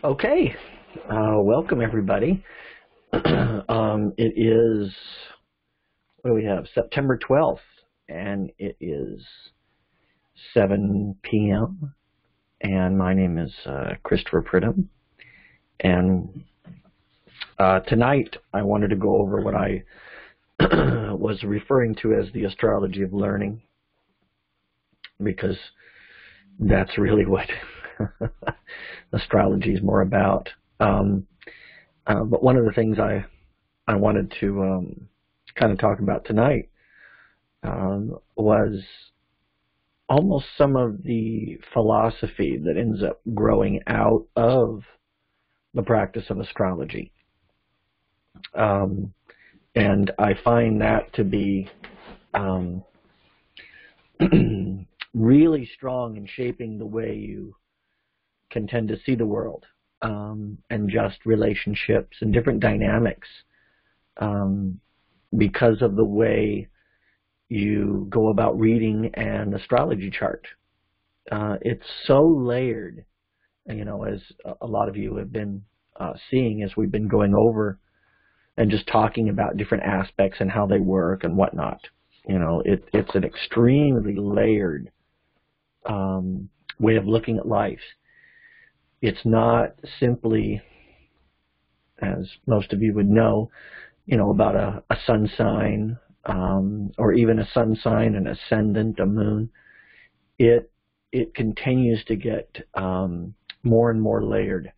Okay, welcome everybody. It is, what do we have, September 12th, and it is 7 p.m., and my name is Christopher Pridham, and tonight I wanted to go over what I was referring to as the astrology of learning, because that's really what astrology is more about. But one of the things I wanted to kind of talk about tonight was almost some of the philosophy that ends up growing out of the practice of astrology. And I find that to be really strong in shaping the way you can tend to see the world, and just relationships and different dynamics, because of the way you go about reading an astrology chart. It's so layered, as a lot of you have been seeing as we've been going over and just talking about different aspects and how they work and whatnot. It's an extremely layered way of looking at life. It's not simply, as most of you would know, about a sun sign, or even a sun sign, an ascendant, a moon. It continues to get more and more layered,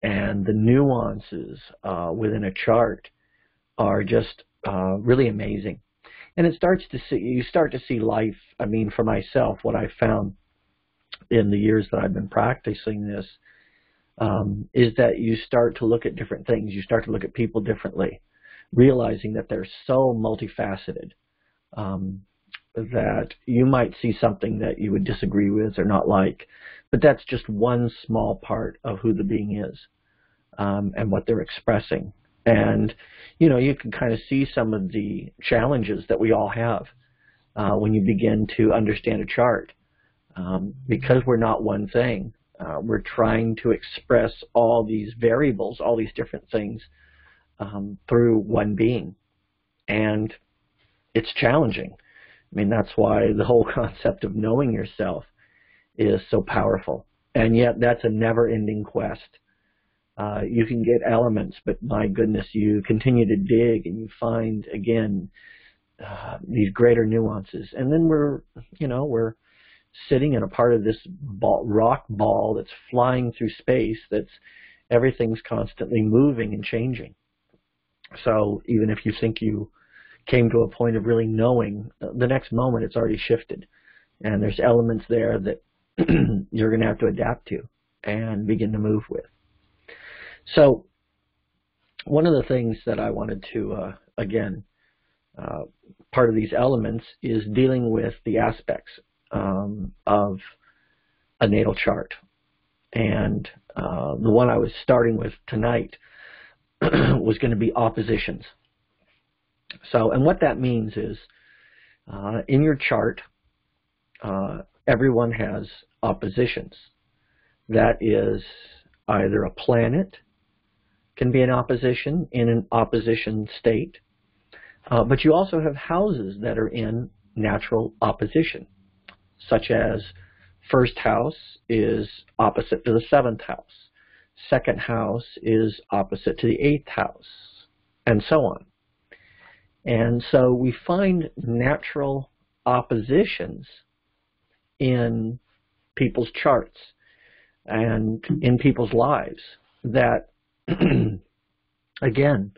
and the nuances within a chart are just really amazing. And you start to see life. I mean, for myself, what I found in the years that I've been practicing this is that you start to look at different things. You start to look at people differently, realizing that they're so multifaceted, that you might see something that you would disagree with or not like, but that's just one small part of who the being is, and what they're expressing. And you can kind of see some of the challenges that we all have when you begin to understand a chart. Because we're not one thing, we're trying to express all these variables, all these different things, through one being. And it's challenging. I mean, that's why the whole concept of knowing yourself is so powerful. And yet that's a never-ending quest. You can get elements, but my goodness, you continue to dig and you find, again, these greater nuances. And then we're sitting in a part of this rock ball that's flying through space, everything's constantly moving and changing. So even if you think you came to a point of really knowing, the next moment it's already shifted. And there's elements there that you're going to have to adapt to and begin to move with. So one of the things that I wanted to, part of these elements is dealing with the aspects of a natal chart. And the one I was starting with tonight was going to be oppositions. So, and what that means is, in your chart, everyone has oppositions. That is either a planet can be in opposition, in an opposition state, but you also have houses that are in natural opposition, such as first house is opposite to the seventh house, second house is opposite to the eighth house, and so on. And so we find natural oppositions in people's charts and in people's lives that, again,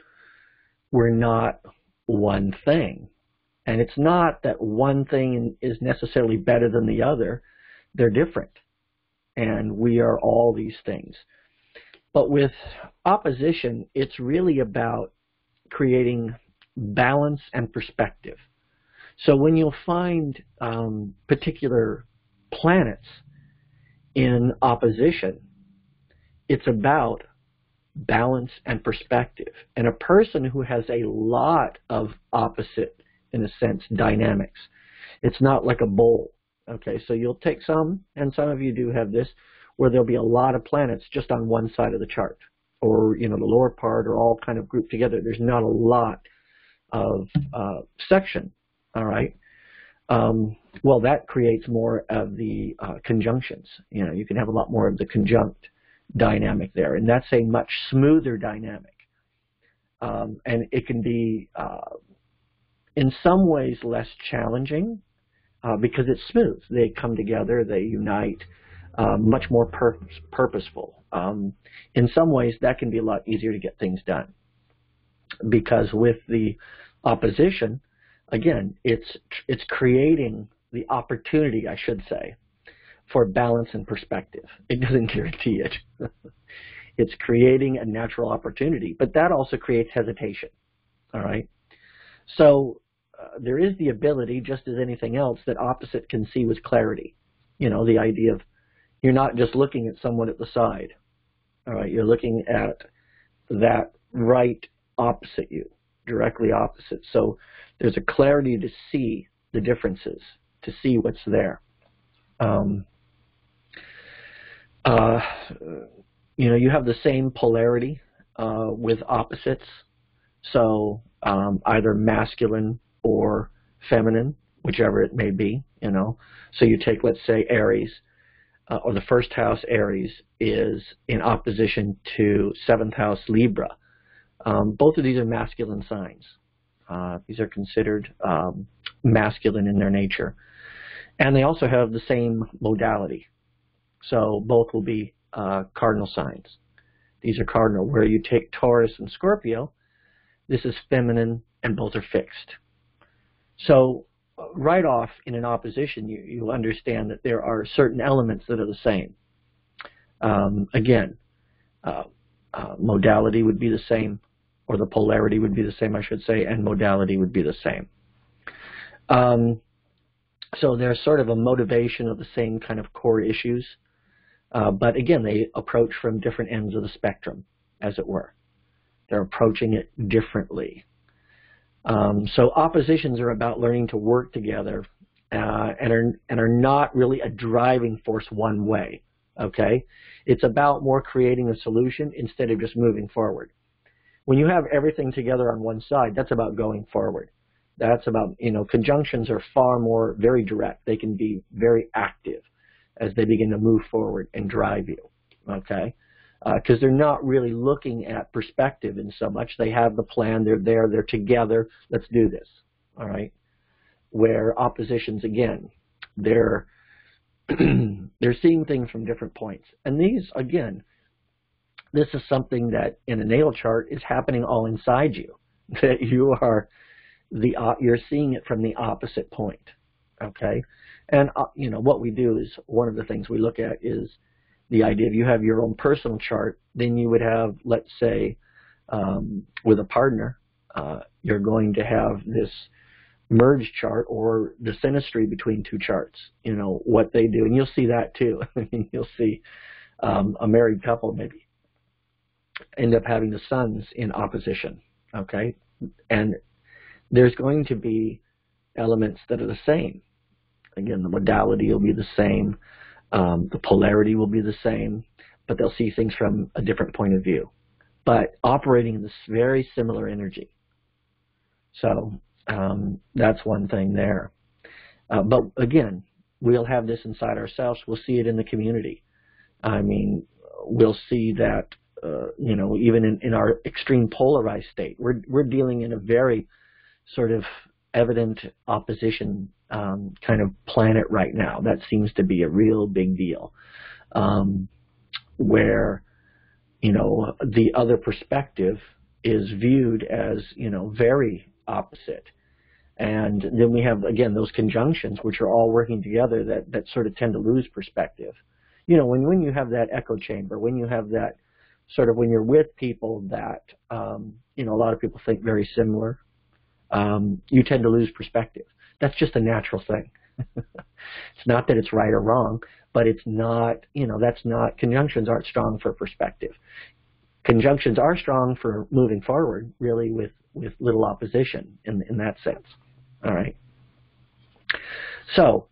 we're not one thing. And it's not that one thing is necessarily better than the other. They're different. And we are all these things. But with opposition, it's really about creating balance and perspective. So when you'll find particular planets in opposition, it's about balance and perspective. And a person who has a lot of opposite, in a sense, dynamics, it's not like a bowl. Okay, so you'll take some, and some of you do have this, where there'll be a lot of planets just on one side of the chart, or the lower part, or all kind of grouped together. There's not a lot of section. All right. Well, that creates more of the conjunctions. You can have a lot more of the conjunct dynamic there, and that's a much smoother dynamic. And it can be, in some ways, less challenging because it's smooth. They come together, they unite, much more purposeful. In some ways, that can be a lot easier to get things done, because with the opposition, again, it's creating the opportunity, I should say, for balance and perspective. It doesn't guarantee it. It's creating a natural opportunity, but that also creates hesitation. All right. So there is the ability, just as anything else, that opposite can see with clarity. The idea of you're not just looking at someone at the side. All right. You're looking at that right opposite you, directly opposite. So there's a clarity to see the differences, to see what's there. You have the same polarity with opposites, so either masculine or feminine, whichever it may be. So you take, let's say, Aries, or the first house Aries is in opposition to 7th house Libra. Both of these are masculine signs. These are considered masculine in their nature, and they also have the same modality. So both will be cardinal signs. These are cardinal. Where you take Taurus and Scorpio, this is feminine, and both are fixed. So right off in an opposition, you understand that there are certain elements that are the same. Again, modality would be the same, or the polarity would be the same, I should say, and modality would be the same. So there's sort of a motivation of the same kind of core issues. But again, they approach from different ends of the spectrum, as it were. They're approaching it differently. So oppositions are about learning to work together and are not really a driving force one way. Okay? It's about more creating a solution instead of just moving forward. When you have everything together on one side, that's about going forward. That's about, conjunctions are far more very direct. They can be very active as they begin to move forward and drive you, okay? Because they're not really looking at perspective in so much. They have the plan, they're there, they're together, let's do this, all right? Where oppositions, again, they're seeing things from different points. And these, again, this is something that in a natal chart is happening all inside you, that you're seeing it from the opposite point, okay? And, what we do is, one of the things we look at is the idea of you have your own personal chart, then you would have, let's say, with a partner, you're going to have this merge chart or the synastry between two charts, what they do. And you'll see that too. You'll see a married couple maybe end up having the suns in opposition, okay? And there's going to be elements that are the same. Again, the modality will be the same, the polarity will be the same, but they'll see things from a different point of view, but operating in this very similar energy. So that's one thing there. But again, we'll have this inside ourselves. We'll see it in the community. I mean, we'll see that, even in our extreme polarized state, we're dealing in a very sort of evident opposition kind of planet right now. That seems to be a real big deal, where the other perspective is viewed as very opposite. And then we have, again, those conjunctions which are all working together that sort of tend to lose perspective. When you have that echo chamber, when you have that sort of, when you're with people that a lot of people think very similar, you tend to lose perspective. That's just a natural thing. It's not that it's right or wrong, but it's not, conjunctions aren't strong for perspective. Conjunctions are strong for moving forward, really, with little opposition in that sense. All right. So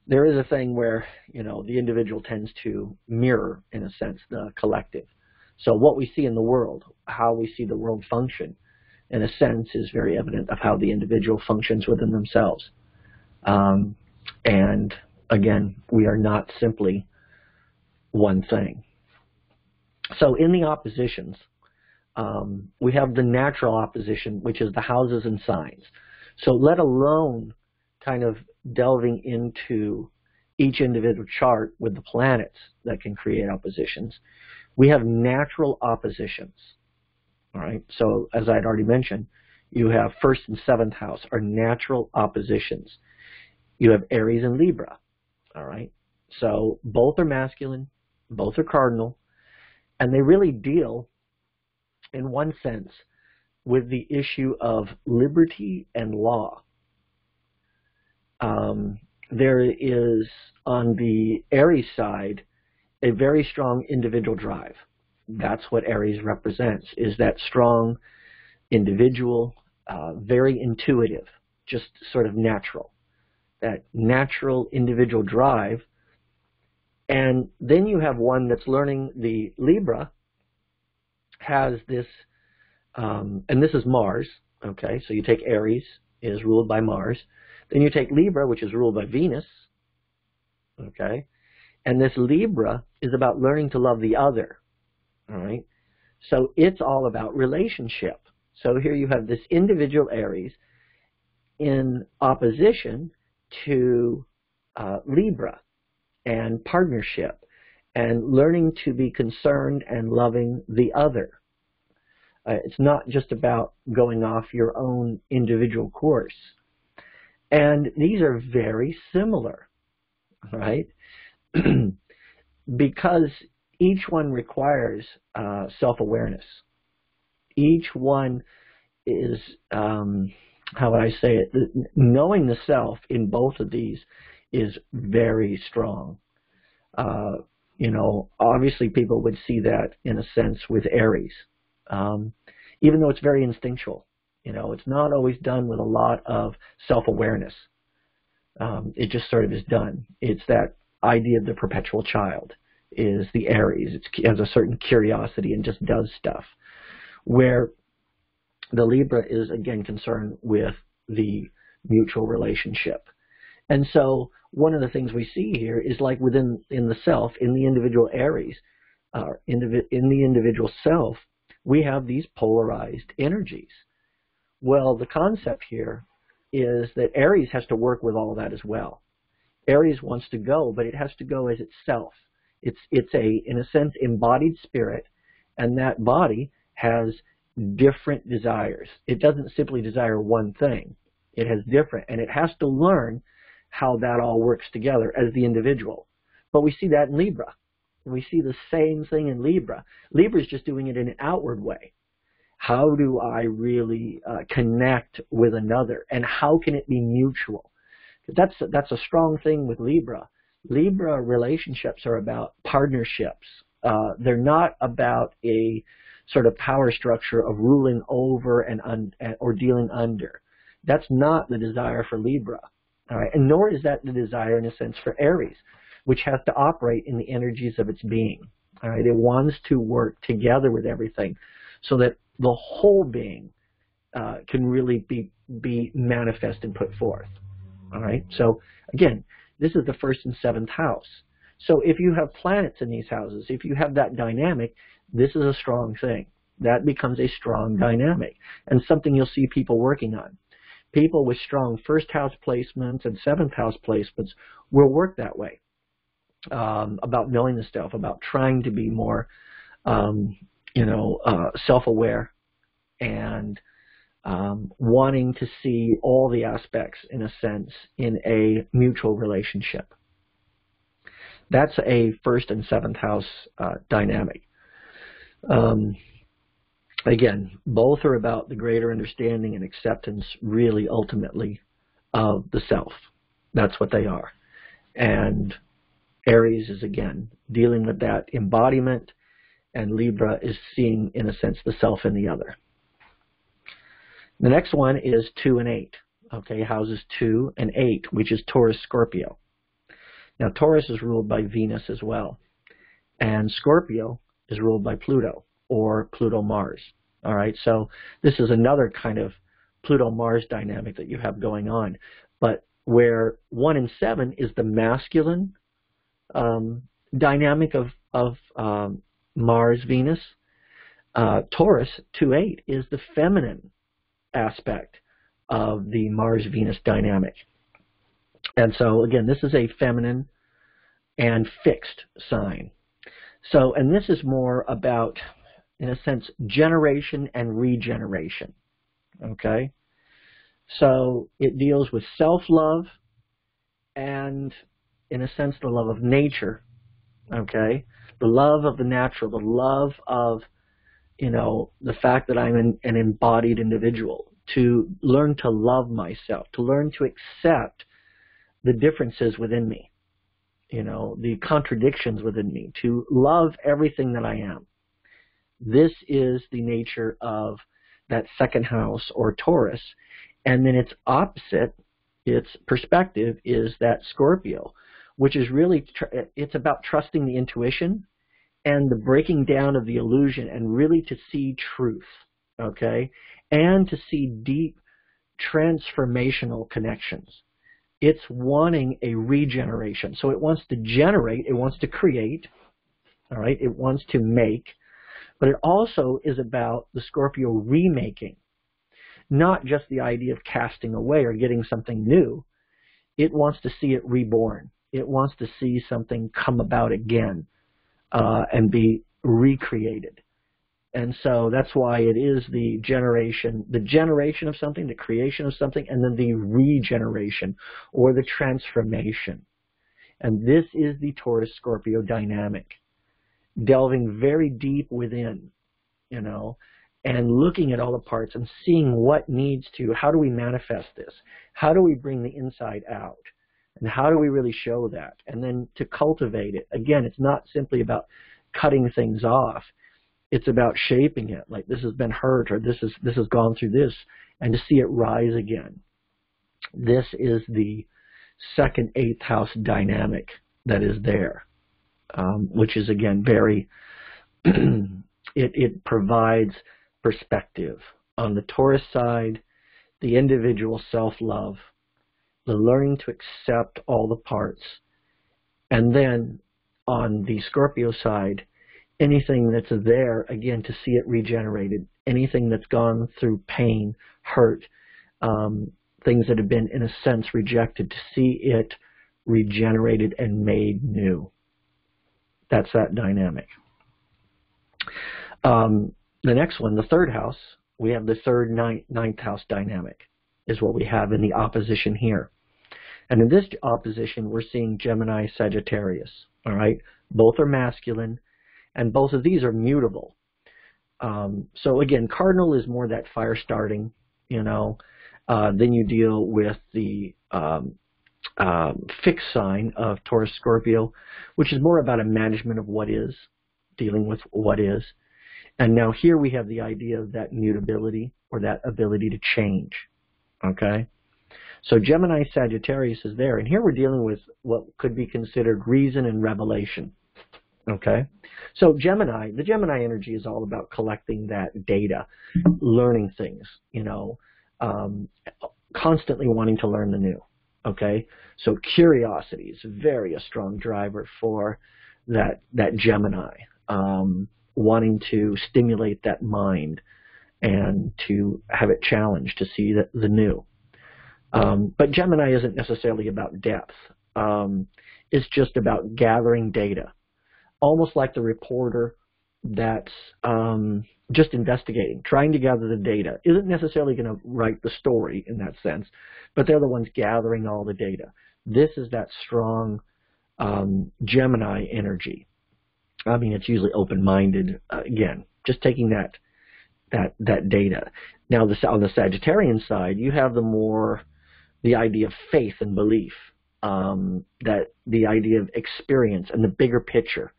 there is a thing where, the individual tends to mirror, in a sense, the collective. So what we see in the world, how we see the world function, in a sense, is very evident of how the individual functions within themselves. And again, we are not simply one thing. So in the oppositions, we have the natural opposition, which is the houses and signs. So let alone kind of delving into each individual chart with the planets that can create oppositions, we have natural oppositions. All right. So as I'd already mentioned, you have first and seventh house are natural oppositions. You have Aries and Libra. All right. So both are masculine, both are cardinal, and they really deal, in one sense, with the issue of liberty and law. There is, on the Aries side, a very strong individual drive. That's what Aries represents, is that strong individual, very intuitive, just sort of natural. That natural individual drive. And then you have one that's learning, the Libra, has this, and this is Mars, okay? So you take Aries, is ruled by Mars. Then you take Libra, which is ruled by Venus, okay? And this Libra is about learning to love the other, all right? So it's all about relationship. So here you have this individual Aries in opposition to Libra and partnership and learning to be concerned and loving the other. It's not just about going off your own individual course. And these are very similar, right? Because each one requires self-awareness. Each one is, how would I say it, knowing the self in both of these is very strong. Obviously people would see that in a sense with Aries, even though it's very instinctual. It's not always done with a lot of self-awareness. It just sort of is done. It's that idea of the perpetual child is the Aries. It has a certain curiosity and just does stuff. Where the Libra is, again, concerned with the mutual relationship. And so one of the things we see here is like in the self, in the individual Aries, in the individual self, we have these polarized energies. Well, the concept here is that Aries has to work with all of that as well. Aries wants to go, but it has to go as itself. It's a, in a sense, embodied spirit, and that body has different desires. It doesn't simply desire one thing. It has different, and it has to learn how that all works together as the individual. But we see that in Libra. We see the same thing in Libra. Libra is just doing it in an outward way. How do I really connect with another, and how can it be mutual? That's a strong thing with Libra. Libra relationships are about partnerships. They're not about a sort of power structure of ruling over or dealing under. That's not the desire for Libra, all right? And nor is that the desire, in a sense, for Aries, which has to operate in the energies of its being. All right, it wants to work together with everything, so that the whole being can really be manifest and put forth. All right. So again, this is the first and seventh house. So if you have planets in these houses, if you have that dynamic, this is a strong thing. That becomes a strong dynamic, and something you'll see people working on. People with strong first house placements and seventh house placements will work that way, about knowing the self, about trying to be more, self-aware, and wanting to see all the aspects, in a sense, in a mutual relationship. That's a first and seventh house dynamic. Again, both are about the greater understanding and acceptance, really, ultimately, of the self. That's what they are. And Aries is, again, dealing with that embodiment, and Libra is seeing, in a sense, the self in the other. The next one is 2 and 8. Okay, houses 2 and 8, which is Taurus, Scorpio. Now, Taurus is ruled by Venus as well, and Scorpio is ruled by Pluto, or Pluto-Mars. All right, so this is another kind of Pluto-Mars dynamic that you have going on, but where 1 and 7 is the masculine dynamic of Mars-Venus, Taurus 2-8 is the feminine aspect of the Mars-Venus dynamic. And so, again, this is a feminine and fixed sign. So, and this is more about, in a sense, generation and regeneration. Okay? So it deals with self-love and, in a sense, the love of nature. Okay? The love of the natural, the love of, you know, the fact that I'm an embodied individual, to learn to love myself, to learn to accept the differences within me, you know, the contradictions within me, to love everything that I am. This is the nature of that second house, or Taurus. And then its opposite, its perspective, is that Scorpio, which is really, it's about trusting the intuition and the breaking down of the illusion, and really to see truth, okay, and to see deep transformational connections. It's wanting a regeneration. So it wants to generate, it wants to create, all right, it wants to make, but it also is about the Scorpio remaking, not just the idea of casting away or getting something new. It wants to see it reborn. It wants to see something come about again and be recreated. And so that's why it is the generation of something, the creation of something, and then the regeneration or the transformation. And this is the Taurus-Scorpio dynamic, delving very deep within, you know, and looking at all the parts and seeing what needs to, how do we manifest this? How do we bring the inside out? And how do we really show that? And then to cultivate it. Again, it's not simply about cutting things off. It's about shaping it, like this has been hurt, or this has gone through this, and to see it rise again. This is the second 8th house dynamic that is there, which is, again, very, it provides perspective. On the Taurus side, the individual self-love, the learning to accept all the parts, and then on the Scorpio side, anything that's there, again, to see it regenerated, anything that's gone through pain, hurt, things that have been, in a sense, rejected, to see it regenerated and made new. That's that dynamic. The next one, the 3rd house, we have the 3rd, 9th house dynamic, is what we have in the opposition here. And in this opposition, we're seeing Gemini, Sagittarius, all right? Both are masculine, and both of these are mutable. So again, cardinal is more that fire starting, you know. Then you deal with the fixed sign of Taurus Scorpio, which is more about a management of what is, dealing with what is. And now here we have the idea of that mutability, or that ability to change, okay? So Gemini, Sagittarius is there, and here we're dealing with what could be considered reason and revelation. Okay, so Gemini, the Gemini energy is all about collecting that data, learning things, you know, constantly wanting to learn the new. Okay, so curiosity is very a strong driver for that Gemini, wanting to stimulate that mind and to have it challenged to see the new. But Gemini isn't necessarily about depth. It's just about gathering data. Almost like the reporter that's just investigating, trying to gather the data. Isn't necessarily going to write the story in that sense, but they're the ones gathering all the data. This is that strong Gemini energy. I mean, it's usually open-minded. Again, just taking that data. Now, on the Sagittarian side, you have the idea of faith and belief, that the idea of experience and the bigger picture.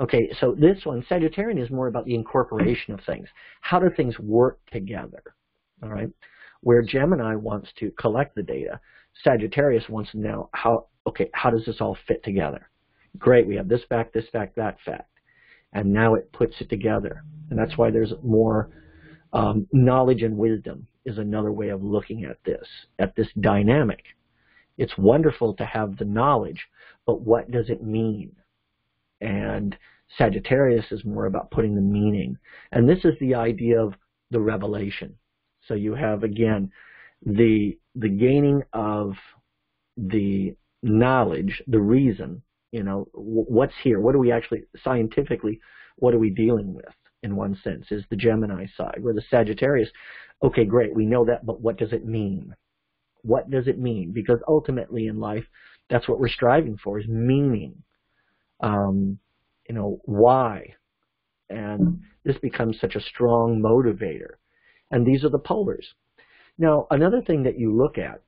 Okay, so this one, Sagittarian, is more about the incorporation of things. How do things work together? All right, where Gemini wants to collect the data, Sagittarius wants to know okay, how does this all fit together? Great, we have this fact, that fact. And now it puts it together. And that's why there's more knowledge and wisdom is another way of looking at this dynamic. It's wonderful to have the knowledge, but what does it mean? And Sagittarius is more about putting the meaning. And this is the idea of the revelation. So you have, again, the gaining of the knowledge, the reason, you know, what's here? What are we actually, scientifically, what are we dealing with, in one sense, is the Gemini side. Where the Sagittarius, okay, great, we know that, but what does it mean? What does it mean? Because ultimately in life, that's what we're striving for, is meaning. You know, why? And this becomes such a strong motivator. And these are the polars. Now, another thing that you look at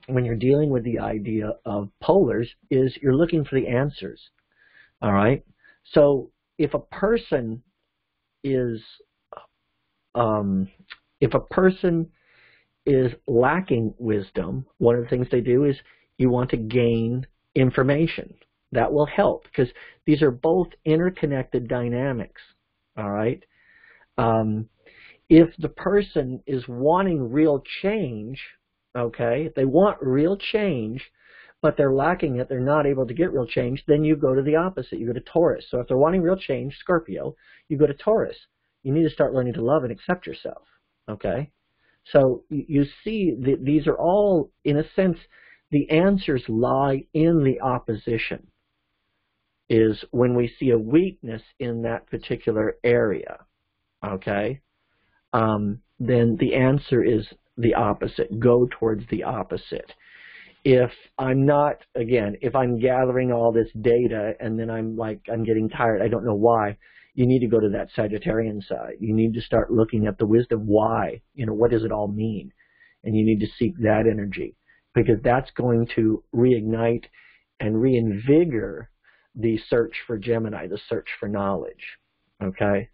when you're dealing with the idea of polars is you're looking for the answers. All right? So if a person is lacking wisdom, one of the things they do is you want to gain information. That will help because these are both interconnected dynamics. All right? If the person is wanting real change, okay, if they want real change, but they're lacking it, they're not able to get real change, then you go to the opposite. You go to Taurus. So if they're wanting real change, Scorpio, you go to Taurus. You need to start learning to love and accept yourself, okay? So you see that these are all, in a sense, the answers lie in the opposition, is when we see a weakness in that particular area, okay? Then the answer is the opposite. Go towards the opposite. If I'm not, again, if I'm gathering all this data and then I'm getting tired, I don't know why, you need to go to that Sagittarian side. You need to start looking at the wisdom. Why? You know, what does it all mean? And you need to seek that energy, because that's going to reignite and reinvigorate the search for Gemini, the search for knowledge. Okay?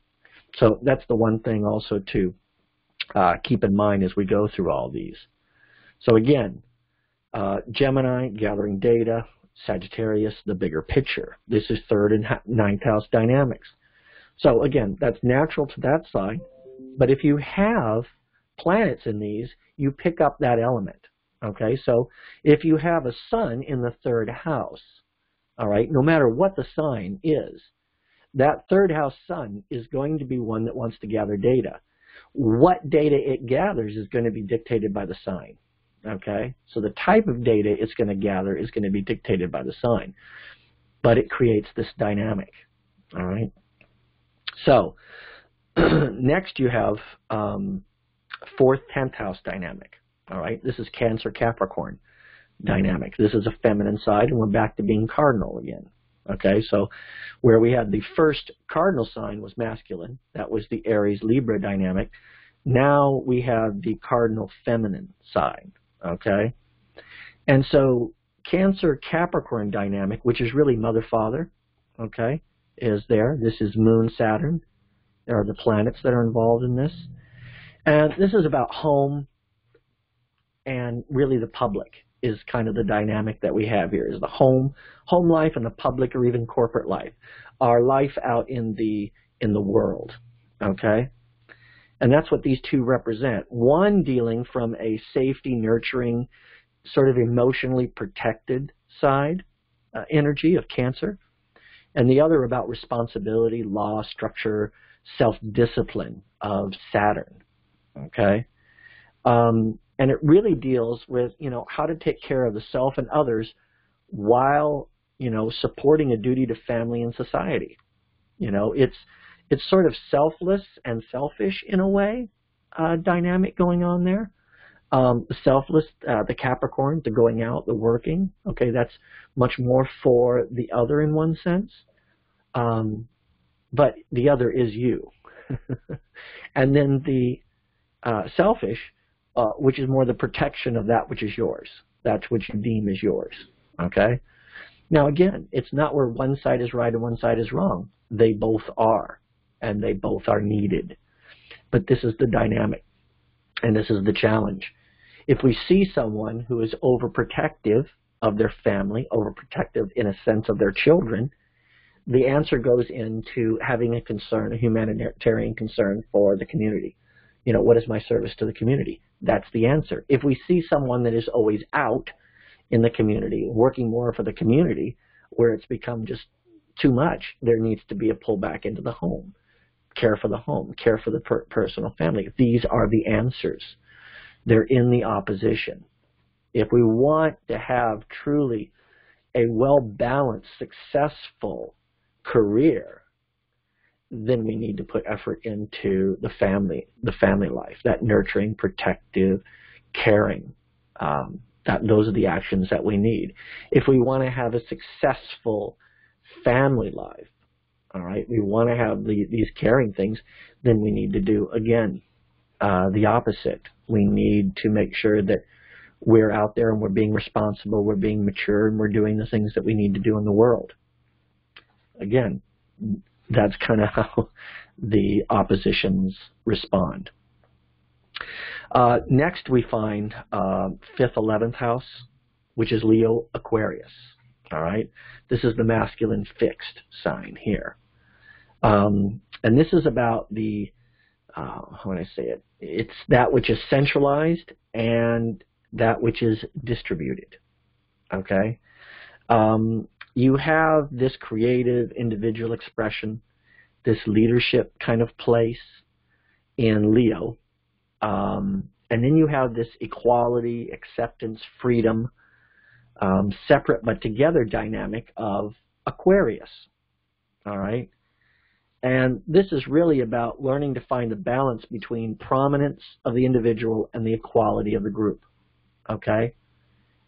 So that's the one thing also to keep in mind as we go through all these. So again, Gemini, gathering data, Sagittarius, the bigger picture. This is 3rd and 9th house dynamics. So again, that's natural to that side. But if you have planets in these, you pick up that element. Okay, so if you have a sun in the 3rd house, all right, no matter what the sign is, that 3rd house sun is going to be one that wants to gather data. What data it gathers is going to be dictated by the sign. Okay, so the type of data it's going to gather is going to be dictated by the sign, but it creates this dynamic. All right, so next you have 4th, 10th house dynamic. All right, this is Cancer, Capricorn dynamic. This is a feminine side, and we're back to being cardinal again. Okay, so where we had the first cardinal sign was masculine, that was the Aries, Libra dynamic. Now we have the cardinal feminine side. Okay, and so Cancer, Capricorn dynamic, which is really mother-father, okay, is there. This is Moon, Saturn. There are the planets that are involved in this. And this is about home and really the public is kind of the dynamic that we have here, is the home life and the public or even corporate life, our life out in the world, okay? And that's what these two represent. One dealing from a safety, nurturing, sort of emotionally protected side, energy of Cancer, and the other about responsibility, law, structure, self-discipline of Saturn, okay? And it really deals with, you know, how to take care of the self and others while, you know, supporting a duty to family and society. You know, it's sort of selfless and selfish in a way, dynamic going on there. The selfless, the Capricorn, the going out, the working, okay, that's much more for the other in one sense. But the other is you. And then the selfish, which is more the protection of that which is yours, that which you deem is yours, okay? Now again, it's not where one side is right and one side is wrong. They both are, and they both are needed. But this is the dynamic, and this is the challenge. If we see someone who is overprotective, of their family, overprotective in a sense of their children, the answer goes into having a concern, a humanitarian concern for the community. You know, what is my service to the community? That's the answer. If we see someone that is always out in the community, working more for the community, where it's become just too much, there needs to be a pullback into the home, care for the home, care for the personal family. These are the answers. They're in the opposition. If we want to have truly a well-balanced, successful career, then we need to put effort into the family life, that nurturing, protective, caring. Those are the actions that we need. If we want to have a successful family life, all right, we want to have these caring things, then we need to do, again, the opposite. We need to make sure that we're out there and we're being responsible, we're being mature, and we're doing the things that we need to do in the world. Again, that's kind of how the oppositions respond. Next we find 5th, 11th house, which is Leo Aquarius. All right, this is the masculine fixed sign here. And this is about the, how would I say it? It's that which is centralized and that which is distributed. Okay? You have this creative individual expression, this leadership kind of place in Leo. And then you have this equality, acceptance, freedom, separate but together dynamic of Aquarius. All right? And this is really about learning to find the balance between prominence of the individual and the equality of the group. Okay?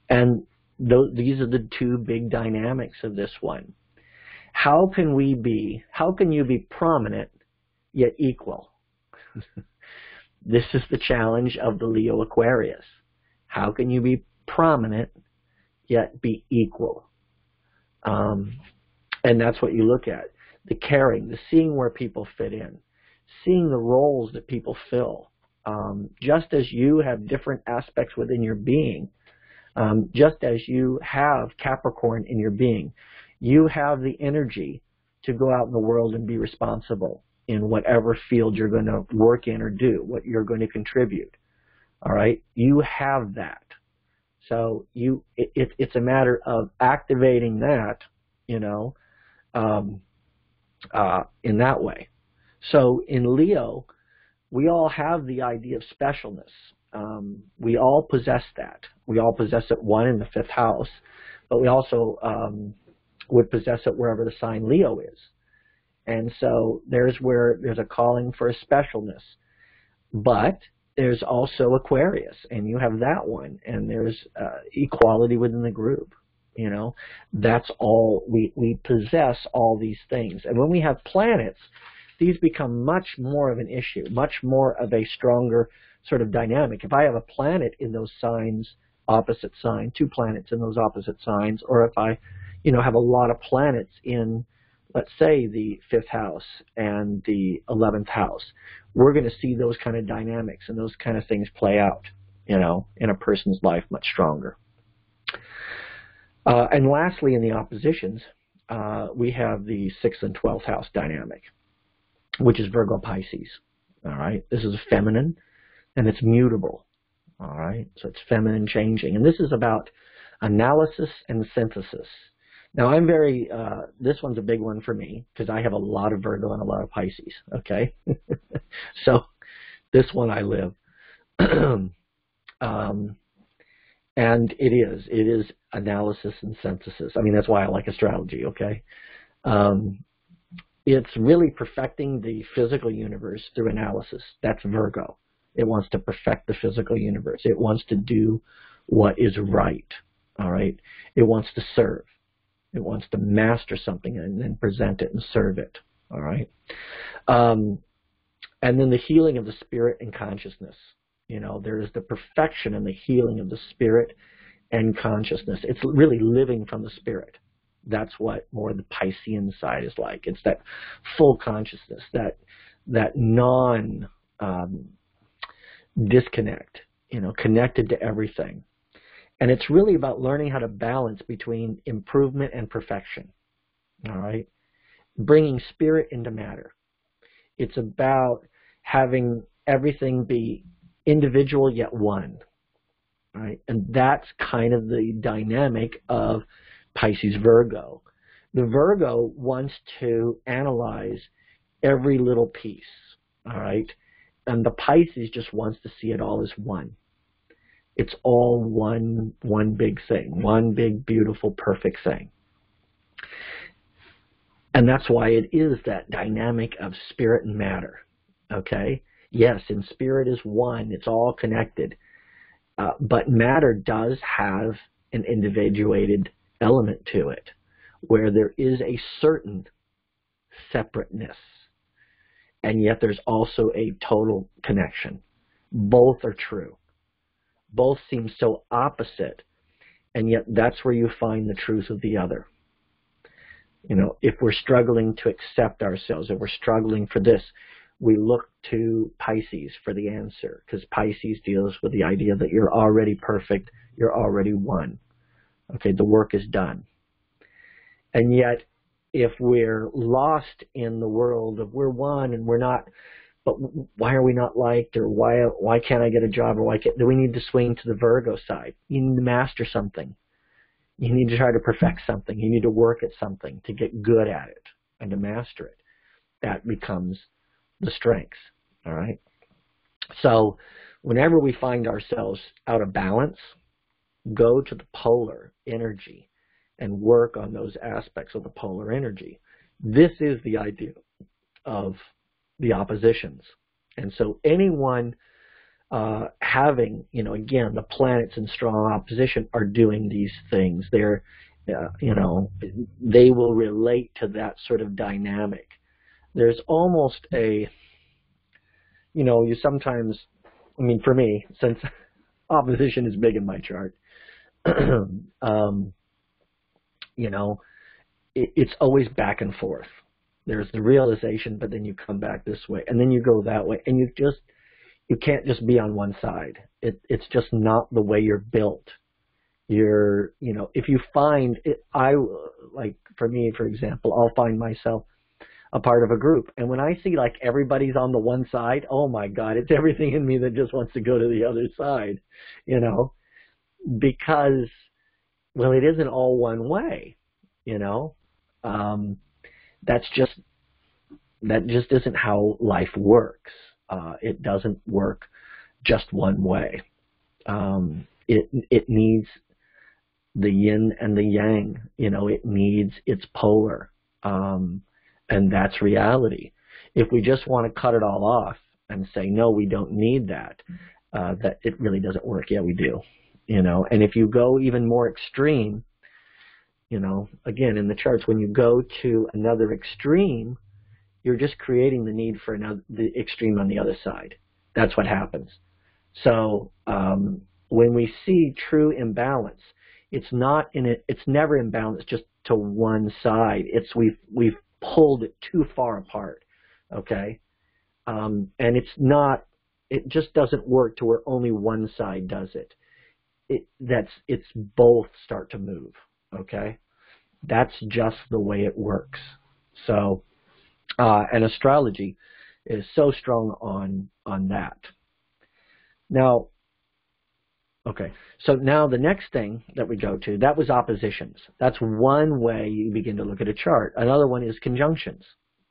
And these are the two big dynamics of this one. How can you be prominent yet equal? This is the challenge of the Leo Aquarius. How can you be prominent yet be equal? And that's what you look at. The caring, the seeing where people fit in, seeing the roles that people fill. Just as you have different aspects within your being, just as you have Capricorn in your being, you have the energy to go out in the world and be responsible in whatever field you're going to work in or do, what you're going to contribute. All right? You have that. So it's a matter of activating that, you know, in that way. So in Leo, we all have the idea of specialness. We all possess that. We all possess it, one, in the 5th house, but we also would possess it wherever the sign Leo is. And so there's where there's a calling for a specialness. But there's also Aquarius, and you have that one, and there's equality within the group. You know, that's all, we possess all these things. And when we have planets, these become much more of an issue, much more of a stronger sort of dynamic. If I have a planet in those signs, opposite sign, 2 planets in those opposite signs, or if I, you know, have a lot of planets in, let's say, the 5th house and the 11th house, we're going to see those kind of dynamics and those kind of things play out, you know, in a person's life much stronger. And lastly, in the oppositions, we have the 6th and 12th house dynamic, which is Virgo Pisces. All right, this is feminine, and it's mutable. All right, so it's feminine changing, and this is about analysis and synthesis. Now, I'm very, this one's a big one for me because I have a lot of Virgo and a lot of Pisces, okay? So this one I live. And it is analysis and synthesis. I mean, that's why I like astrology, okay? It's really perfecting the physical universe through analysis. That's Virgo. It wants to perfect the physical universe. It wants to do what is right, all right? It wants to serve. It wants to master something and then present it and serve it, all right? And then the healing of the spirit and consciousness. You know, there is the perfection and the healing of the spirit and consciousness. It's really living from the spirit. That's what more the Piscean side is like. It's that full consciousness, that non-disconnect, you know, connected to everything. And it's really about learning how to balance between improvement and perfection. All right? Bringing spirit into matter. It's about having everything be individual yet one. Right? And that's kind of the dynamic of Pisces Virgo. The Virgo wants to analyze every little piece. All right? And the Pisces just wants to see it all as one. It's all one big thing, one big, beautiful, perfect thing. And that's why it is that dynamic of spirit and matter. Okay? Yes, in spirit is one. It's all connected. But matter does have an individuated element to it, where there is a certain separateness. And yet there's also a total connection. Both are true. Both seem so opposite, and yet that's where you find the truth of the other. You know, if we're struggling to accept ourselves, if we're struggling for this, we look to Pisces for the answer, because Pisces deals with the idea that you're already perfect, you're already one. Okay, the work is done. And yet, if we're lost in the world of we're one and we're not, but why are we not liked, or why can't I get a job, or do we need to swing to the Virgo side? You need to master something. You need to try to perfect something. You need to work at something to get good at it and to master it. That becomes the strength, all right? So whenever we find ourselves out of balance, go to the polar energy and work on those aspects of the polar energy. This is the idea of the oppositions. And so anyone having, you know, again, the planets in strong opposition are doing these things. They're, you know, they will relate to that sort of dynamic. There's almost a, you know, you sometimes, I mean, for me, since opposition is big in my chart, you know, it's always back and forth. There's the realization, but then you come back this way, and then you go that way, and you can't just be on one side. It's just not the way you're built. You know, if you find it, like for me, for example, I'll find myself a part of a group, and when I see like everybody's on the one side, oh my God, it's everything in me that just wants to go to the other side, you know, because, well, it isn't all one way, you know. That just isn't how life works. It doesn't work just one way. It needs the yin and the yang. You know, it needs its polar, and that's reality. If we just want to cut it all off and say no, we don't need that, that it really doesn't work. Yeah, we do. You know, and if you go even more extreme, you know, again, in the charts, when you go to another extreme, you're just creating the need for the extreme on the other side. That's what happens. So when we see true imbalance, it's never imbalanced just to one side. We've pulled it too far apart. Okay, and it just doesn't work to where only one side does it. It's both start to move. Okay, that's just the way it works. So, and astrology is so strong on that. Now, okay, so now the next thing that we go to, that was oppositions. That's one way you begin to look at a chart. Another one is conjunctions.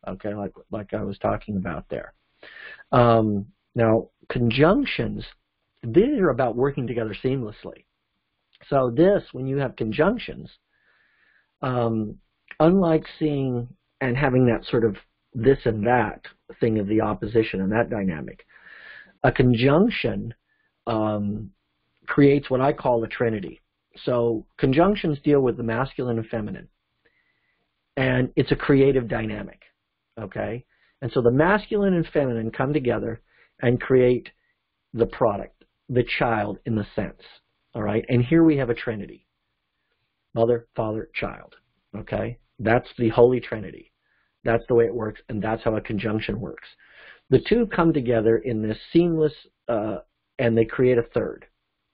Okay, like I was talking about there. Now, conjunctions, these are about working together seamlessly. So when you have conjunctions, unlike seeing and having that sort of this and that thing of the opposition and that dynamic, a conjunction creates what I call a trinity. So conjunctions deal with the masculine and feminine, and it's a creative dynamic, okay? And so the masculine and feminine come together and create the product, the child in the sense, all right? And here we have a trinity, mother, father, child, okay? That's the Holy Trinity. That's the way it works, and that's how a conjunction works. The two come together in this seamless, and they create a third,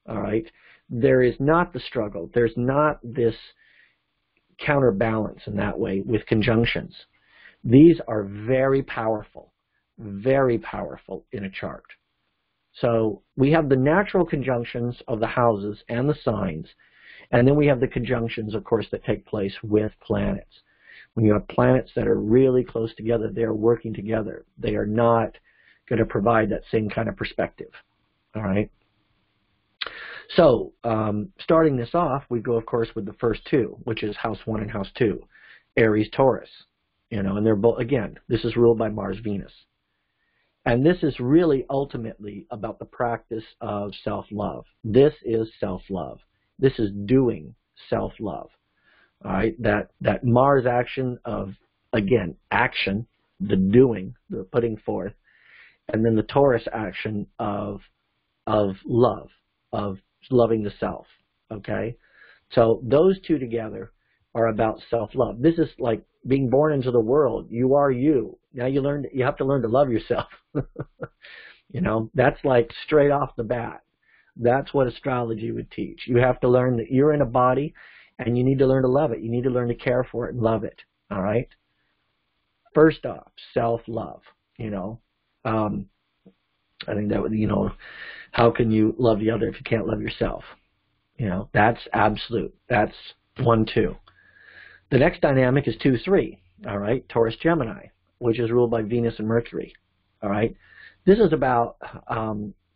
all right? there is not the struggle. There's not this counterbalance in that way with conjunctions. These are very powerful in a chart. So we have the natural conjunctions of the houses and the signs, and then we have the conjunctions, of course, that take place with planets. When you have planets that are really close together, they are working together. They are not going to provide that same kind of perspective. All right. So starting this off, we go, of course, with the first two, which is House 1 and House 2, Aries, Taurus. And they're both, again, this is ruled by Mars, Venus. And this is really ultimately about the practice of self-love. This is self-love. This is doing self-love. All right, that Mars action of, again, action, the doing, the putting forth, and then the Taurus action of love, of loving the self. Okay, so those two together are about self-love. This is like being born into the world. You are you. Now you have to learn to love yourself. That's like straight off the bat. That's what astrology would teach. You have to learn that you're in a body, and you need to learn to love it. You need to learn to care for it and love it. All right. First off, self-love. I think that would, how can you love the other if you can't love yourself? That's absolute. That's 1, 2. The next dynamic is 2, 3. All right, Taurus, Gemini, which is ruled by Venus and Mercury. All right, this is about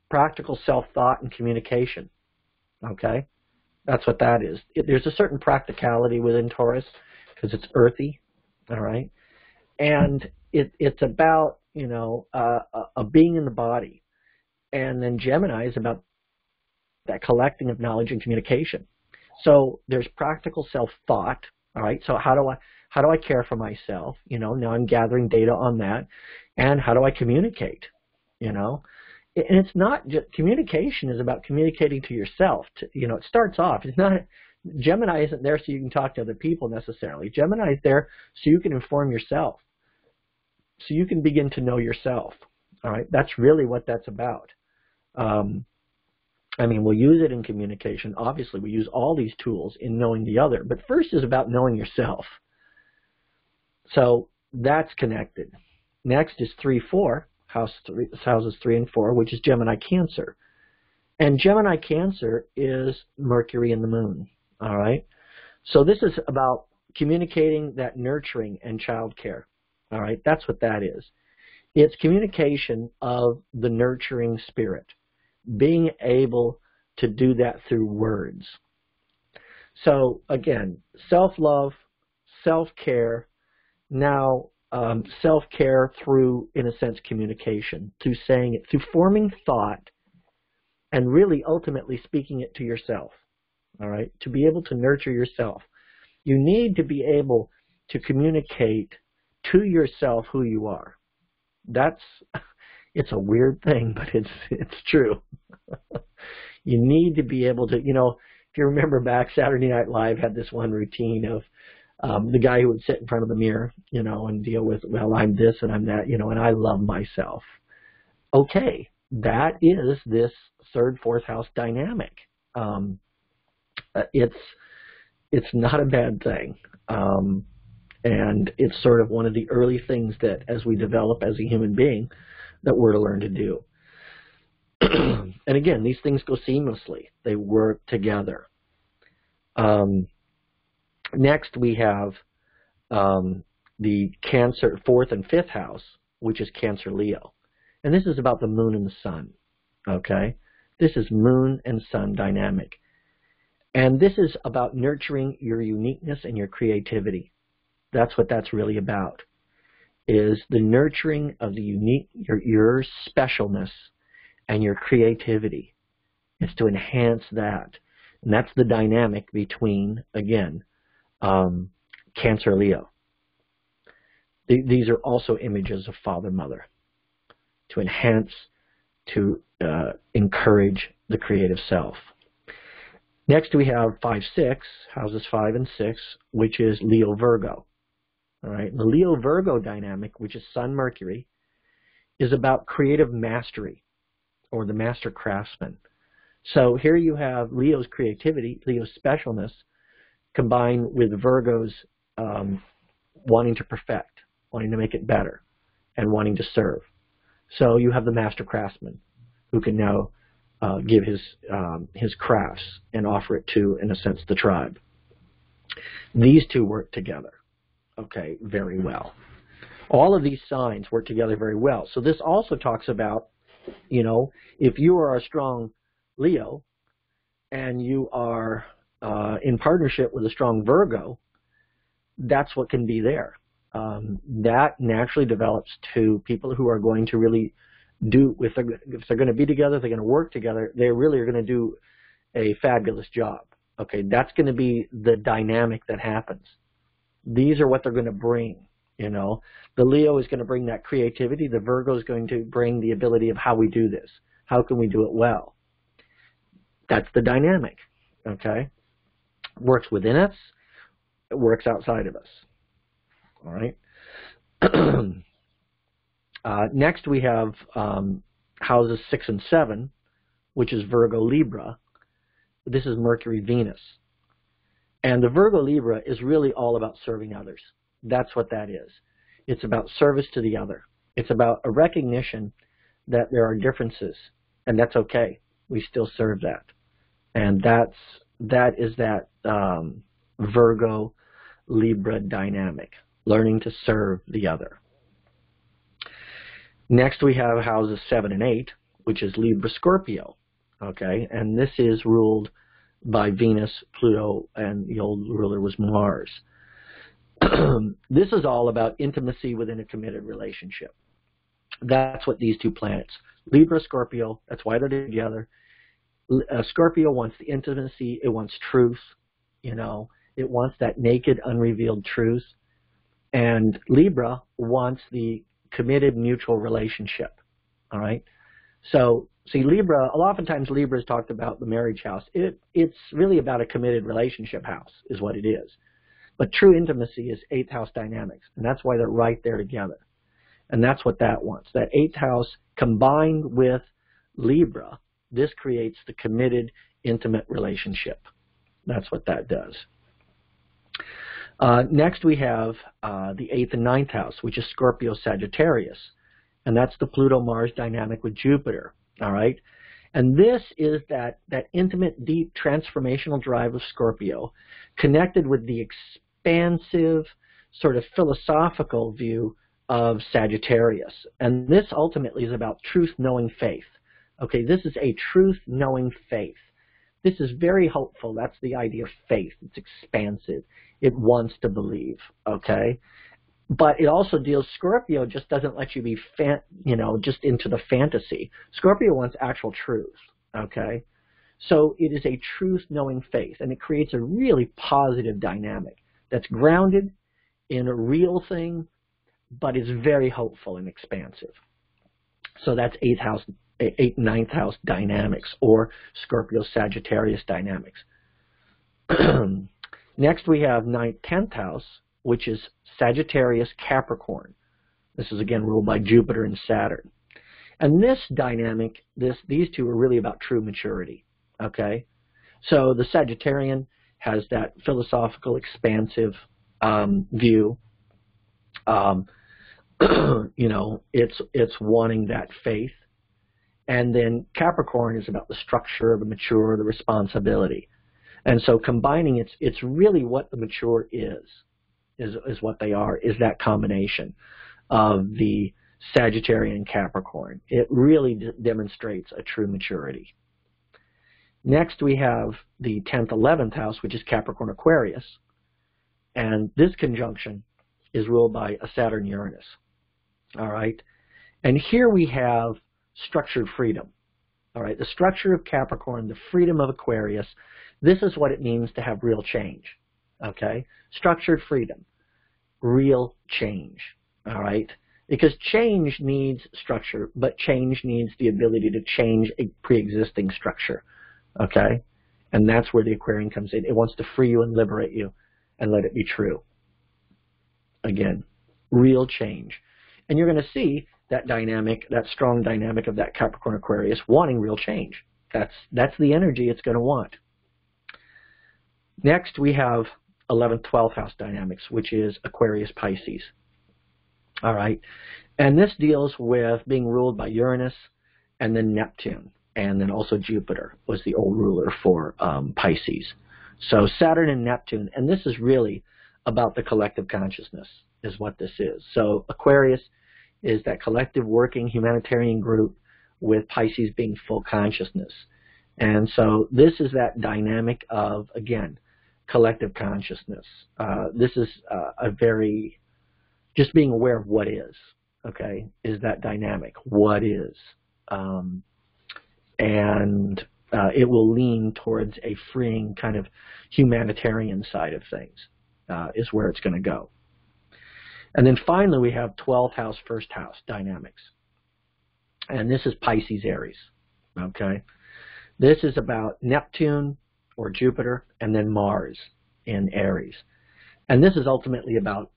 practical self-thought and communication. Okay, that's what that is. There's a certain practicality within Taurus because it's earthy. All right, and it's about a being in the body, and then Gemini is about that collecting of knowledge and communication. So there's practical self-thought. All right, so how do I care for myself? Now I'm gathering data on that, and how do I communicate? And it's not just communication is about communicating to yourself. It starts off. It's not Gemini isn't there so you can talk to other people necessarily. Gemini is there so you can inform yourself, so you can begin to know yourself. All right, that's really what that's about. We'll use it in communication. Obviously, we use all these tools in knowing the other. But first is about knowing yourself. So that's connected. Next is 3, 4, houses 3 and 4, which is Gemini, Cancer. And Gemini, Cancer is Mercury and the Moon. All right. So this is about communicating that nurturing and childcare. All right. That's what that is. It's communication of the nurturing spirit. Being able to do that through words. So again, self-love, self-care, now self-care through, in a sense, communication, through saying it, through forming thought, and really ultimately speaking it to yourself. All right, to be able to nurture yourself, you need to be able to communicate to yourself who you are. It's a weird thing, but it's true. You need to be able to, if you remember back, Saturday Night Live had this one routine of the guy who would sit in front of the mirror, and deal with, well, I'm this and I'm that, and I love myself. Okay, that is this 3rd, 4th house dynamic. It's not a bad thing. And it's sort of one of the early things that as we develop as a human being, that we're to learn to do. And again, these things go seamlessly. They work together. Next, we have the Cancer 4th and 5th house, which is Cancer, Leo. And this is about the moon and the sun. Okay? This is moon and sun dynamic. And this is about nurturing your uniqueness and your creativity. That's what that's really about, is the nurturing of the unique, your specialness and your creativity. It's to enhance that. And that's the dynamic between, again, Cancer, Leo. These are also images of father, mother, to enhance, to encourage the creative self. Next we have 5, 6, houses 5 and 6, which is Leo, Virgo. All right, the Leo-Virgo dynamic, which is Sun, Mercury, is about creative mastery, or the master craftsman. So here you have Leo's creativity, Leo's specialness, combined with Virgo's wanting to perfect, wanting to make it better, and wanting to serve. So you have the master craftsman who can now give his crafts and offer it to, in a sense, the tribe. These two work together, okay, very well. All of these signs work together very well. So this also talks about, you know, if you are a strong Leo and you are in partnership with a strong Virgo, that's what can be there. That naturally develops to people who are going to really do, if they're going to be together, they're going to work together, they really are going to do a fabulous job. Okay, that's going to be the dynamic that happens. These are what they're going to bring, you know. The Leo is going to bring that creativity. The Virgo is going to bring the ability of how we do this. How can we do it well? That's the dynamic, okay? Works within us. It works outside of us. All right. Next we have houses 6 and 7, which is Virgo Libra. This is Mercury Venus. And the Virgo Libra is really all about serving others. That's what that is. It's about service to the other. It's about a recognition that there are differences, and that's okay. We still serve that. And that is that Virgo Libra dynamic, learning to serve the other. Next we have houses 7 and 8, which is Libra Scorpio. Okay, and this is ruled by Venus, Pluto, and the old ruler was Mars. This is all about intimacy within a committed relationship. That's what these two planets, Libra, Scorpio, that's why they're together. Scorpio wants the intimacy, it wants truth, you know, it wants that naked, unrevealed truth. And Libra wants the committed mutual relationship, all right? So, see, Libra, oftentimes Libra is talked about the marriage house. It's really about a committed relationship house is what it is. But true intimacy is 8th house dynamics, and that's why they're right there together. And that's what that wants. That 8th house combined with Libra, this creates the committed, intimate relationship. That's what that does. Next we have the 8th and 9th house, which is Scorpio Sagittarius. And that's the Pluto-Mars dynamic with Jupiter, all right? And this is that intimate, deep, transformational drive of Scorpio connected with the expansive, sort of philosophical view of Sagittarius. And this ultimately is about truth-knowing faith. Okay, this is a truth-knowing faith. This is very hopeful. That's the idea of faith. It's expansive. It wants to believe, okay? But it also deals, Scorpio just doesn't let you be, just into the fantasy. Scorpio wants actual truth, okay? So it is a truth-knowing faith, and it creates a really positive dynamic that's grounded in a real thing, but is very hopeful and expansive. So that's 8th, 9th house dynamics, or Scorpio Sagittarius dynamics. Next we have 9th, 10th house, which is Sagittarius Capricorn. This is again ruled by Jupiter and Saturn. And this dynamic, these two are really about true maturity, okay? So the Sagittarian has that philosophical, expansive view. It's wanting that faith. And then Capricorn is about the structure, the mature, the responsibility. And so combining, it's really what the mature is what they are, is that combination of the Sagittarian Capricorn. It really demonstrates a true maturity. Next we have the 10th, 11th house, which is Capricorn Aquarius. And this conjunction is ruled by a Saturn Uranus. All right. And here we have structured freedom. All right. The structure of Capricorn, the freedom of Aquarius. This is what it means to have real change. Okay. Structured freedom. Real change. All right. Because change needs structure, but change needs the ability to change a pre-existing structure. Okay. And that's where the Aquarian comes in. It wants to free you and liberate you and let it be true. Again, real change. And you're going to see that dynamic, that strong dynamic of that Capricorn Aquarius wanting real change. That's the energy it's going to want. Next, we have 11th, 12th house dynamics, which is Aquarius, Pisces. All right. And this deals with being ruled by Uranus and then Neptune. And then also Jupiter was the old ruler for Pisces. So Saturn and Neptune, and this is really about the collective consciousness is what this is. So Aquarius is that collective working humanitarian group with Pisces being full consciousness. And so this is that dynamic of, again, collective consciousness. This is a very, just being aware of what is, okay, is that dynamic, what is. And it will lean towards a freeing kind of humanitarian side of things is where it's going to go. And then finally we have 12th house, first house dynamics. And this is Pisces, Aries, okay? This is about Neptune or Jupiter and then Mars in Aries. And this is ultimately about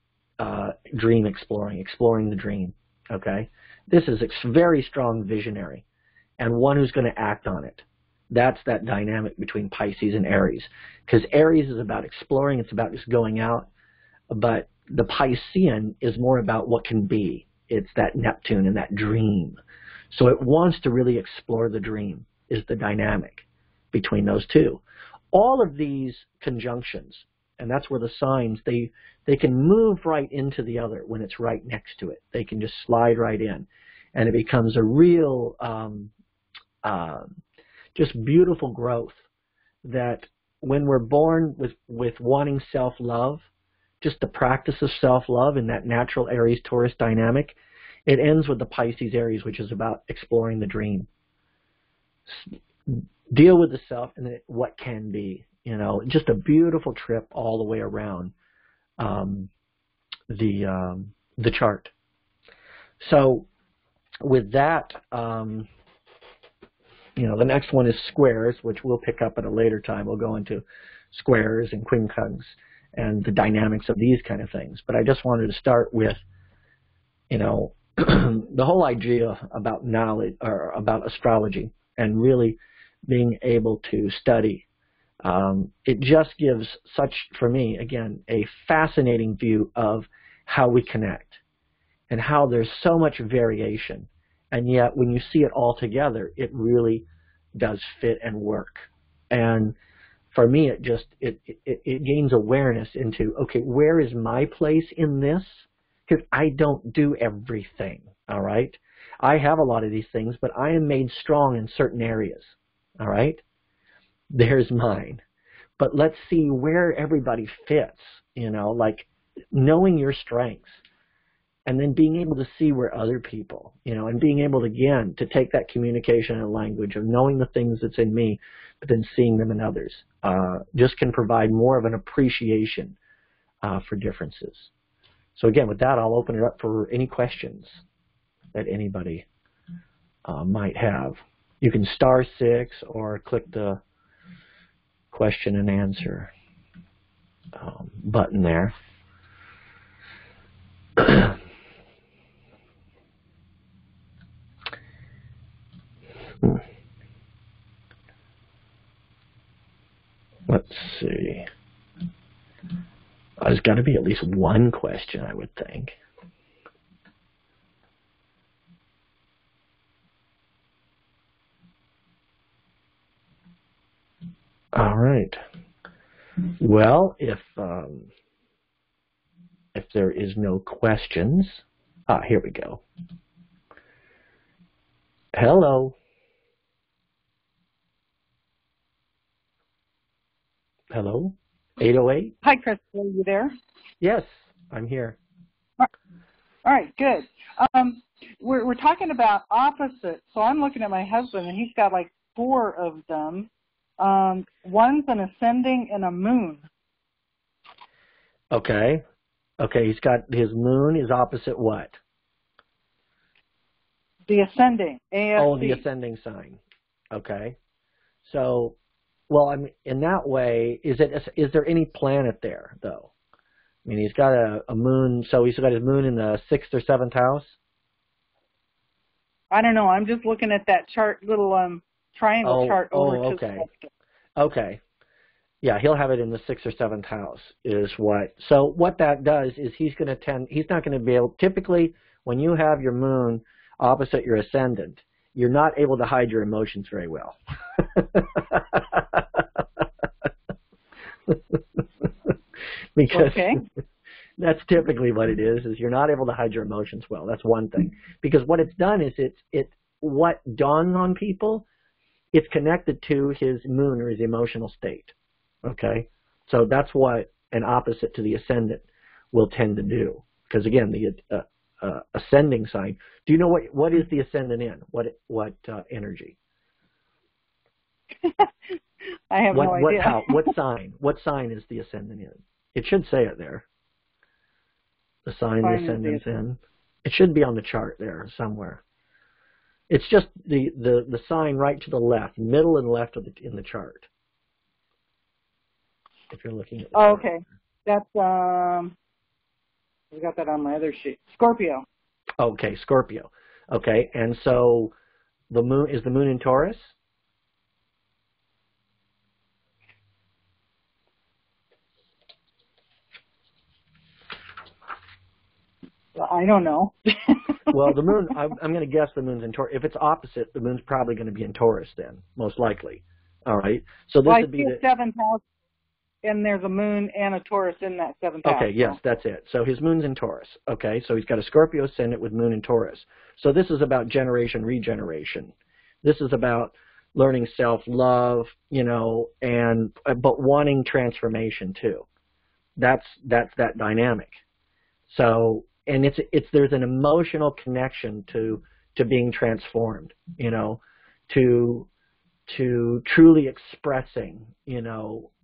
dream exploring the dream, okay? This is a very strong visionary and one who's going to act on it. That's that dynamic between Pisces and Aries. Because Aries is about exploring, it's about just going out, but the Piscean is more about what can be. It's that Neptune and that dream. So it wants to really explore the dream, is the dynamic between those two. All of these conjunctions, and that's where the signs, they can move right into the other when it's right next to it. They can just slide right in. And it becomes a real, just beautiful growth that when we're born with wanting self-love, just the practice of self-love in that natural Aries-Taurus dynamic, it ends with the Pisces Aries, which is about exploring the dream. Deal with the self and then what can be. You know, just a beautiful trip all the way around the chart. So with that, you know, the next one is squares, which we'll pick up at a later time. We'll go into squares and quincunx and the dynamics of these kind of things. But I just wanted to start with, you know, the whole idea about knowledge or about astrology and really being able to study. It just gives such, for me, again, a fascinating view of how we connect and how there's so much variation. And yet when you see it all together, it really does fit and work. And for me, it just, it gains awareness into, okay, where is my place in this? Because I don't do everything, all right? I have a lot of these things, but I am made strong in certain areas, all right? There's mine. But let's see where everybody fits, you know, like knowing your strengths and then being able to see where other people, you know, and being able to, again, to take that communication and language of knowing the things that's in me, but then seeing them in others, just can provide more of an appreciation for differences. So again, with that, I'll open it up for any questions that anybody might have. You can *6 or click the question and answer button there. Let's see. There's got to be at least one question, I would think. All right. Well, if there is no questions, here we go. Hello. Hello? 808? Hi, Chris. Are you there? Yes, I'm here. All right, good. We're talking about opposites. So I'm looking at my husband, and he's got like 4 of them. One's an ascending and a moon. Okay. Okay, he's got his moon is opposite what? The ascending. ASC. Oh, the ascending sign. Okay. So, well, I mean, in that way, is there any planet there, though? I mean, he's got a moon, so he's got his moon in the 6th or 7th house? I don't know. I'm just looking at that chart, little triangle chart over to okay. the Okay. Yeah, he'll have it in the 6th or 7th house is what. So what that does is he's not going to be able, typically when you have your moon opposite your ascendant, you're not able to hide your emotions very well. Because that's typically what it is you're not able to hide your emotions well. That's one thing. Because what it's done is what dawns on people, it's connected to his moon or his emotional state. Okay? So that's what an opposite to the ascendant will tend to do. Because again, the ascending sign, do you know what is the ascendant in? What energy? I have no idea. What sign? What sign is the ascendant in? It should say it there. The sign the ascendant's in. It should be on the chart there somewhere. It's just the sign right to the left, middle and left in the chart. If you're looking at the chart. Okay. That's we got that on my other sheet. Scorpio. Okay, Scorpio. Okay, and so the moon is the moon in Taurus? I don't know. Well, the moon, I'm going to guess the moon's in Taurus. If it's opposite, the moon's probably going to be in Taurus then, most likely. All right. So this would be the 7th house, and there's a moon and a Taurus in that 7th house. Okay, yes, that's it. So his moon's in Taurus. Okay, so he's got a Scorpio ascendant with moon in Taurus. So this is about generation, regeneration. This is about learning self-love, but wanting transformation too. That's that dynamic. So, and there's an emotional connection to being transformed, to truly expressing,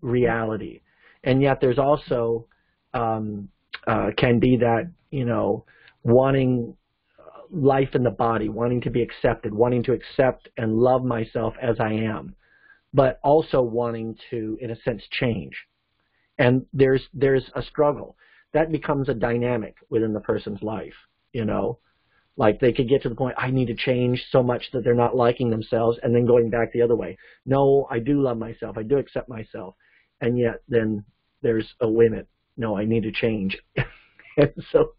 reality. And yet there's also can be that, wanting life in the body, wanting to be accepted, wanting to accept and love myself as I am, but also wanting to, in a sense, change. And there's a struggle. That becomes a dynamic within the person's life, Like they could get to the point, I need to change so much that they're not liking themselves, and then going back the other way. No, I do love myself. I do accept myself. And yet then there's a limit. No, I need to change. And so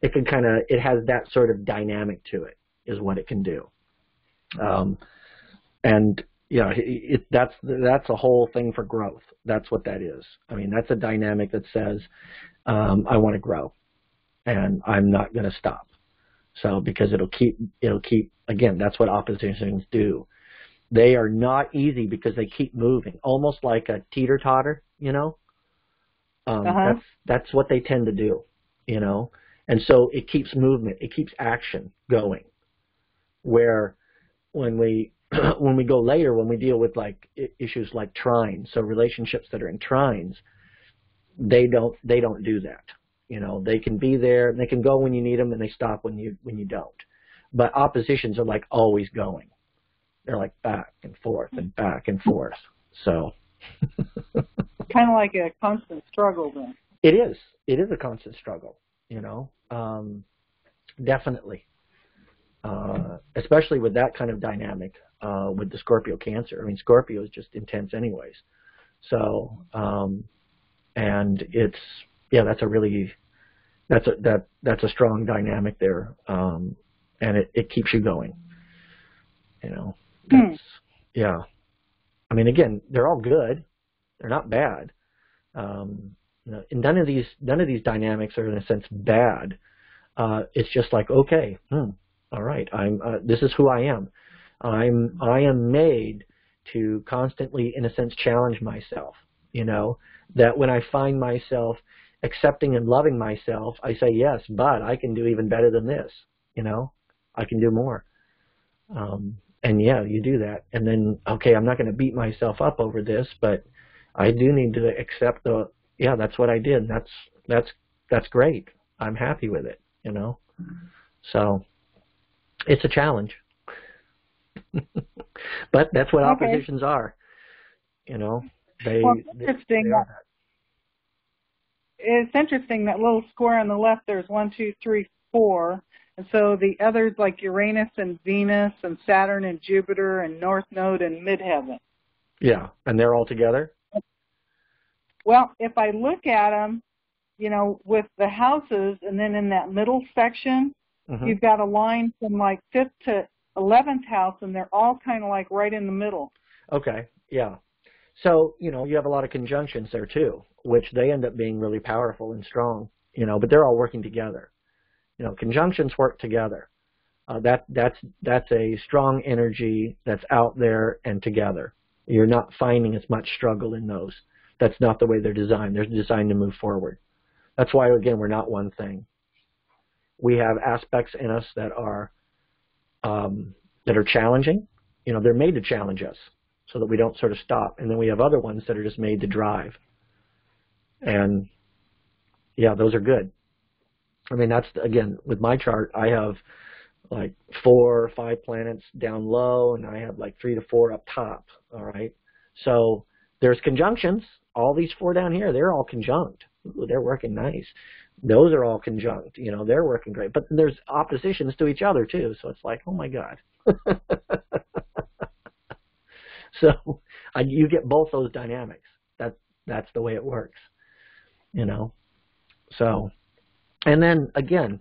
it can it has that sort of dynamic to it, is what it can do. And that's a whole thing for growth. That's what that is. I mean, that's a dynamic that says, I want to grow, and I'm not going to stop. So because it'll keep, again, that's what oppositions do. They are not easy because they keep moving, almost like a teeter-totter, That's what they tend to do, And so it keeps movement, it keeps action going. Where when we go later, when we deal with like issues like trines, so relationships that are in trines, they don't do that. They can be there, and they can go when you need them, and they stop when you don't. But oppositions are like always going. They're like back and forth and back and forth. So kind of like a constant struggle then. It is. It is a constant struggle, definitely. Especially with that kind of dynamic, with the Scorpio Cancer. I mean, Scorpio is just intense anyways. So, and it's, that's a strong dynamic there. And it keeps you going, yeah. I mean, again, they're all good. They're not bad. And none of these dynamics are in a sense bad. It's just like, okay, all right, this is who I am. I am made to constantly, in a sense, challenge myself. That when I find myself accepting and loving myself, I say, yes, but I can do even better than this. I can do more. And you do that. And then, okay, I'm not going to beat myself up over this, but I do need to accept that's what I did. That's great. I'm happy with it, So it's a challenge. But that's what oppositions are. Interesting. It's interesting that little square on the left, there's 1, 2, 3, 4, And so the others like Uranus and Venus and Saturn and Jupiter and North Node and Midheaven. Yeah, and they're all together? Well, if I look at them, you know, with the houses, and then in that middle section, you've got a line from like 5th to 11th house, and they're all kind of like right in the middle. Okay, yeah. So, you know, you have a lot of conjunctions there too, which they end up being really powerful and strong, you know, but they're all working together. You know, conjunctions work together. That's a strong energy that's out there and together. You're not finding as much struggle in those. That's not the way they're designed. They're designed to move forward. That's why, again, we're not one thing. We have aspects in us that are challenging. You know, they're made to challenge us so that we don't sort of stop. And then we have other ones that are just made to drive. And, yeah, those are good. I mean, that's, again, with my chart, I have like 4 or 5 planets down low, and I have like 3 to 4 up top, all right? So there's conjunctions. All these 4 down here, they're all conjunct. Ooh, they're working nice. Those are all conjunct. You know, they're working great. But there's oppositions to each other, too. So it's like, oh, my God. So you get both those dynamics. That's the way it works, you know. So, and then, again,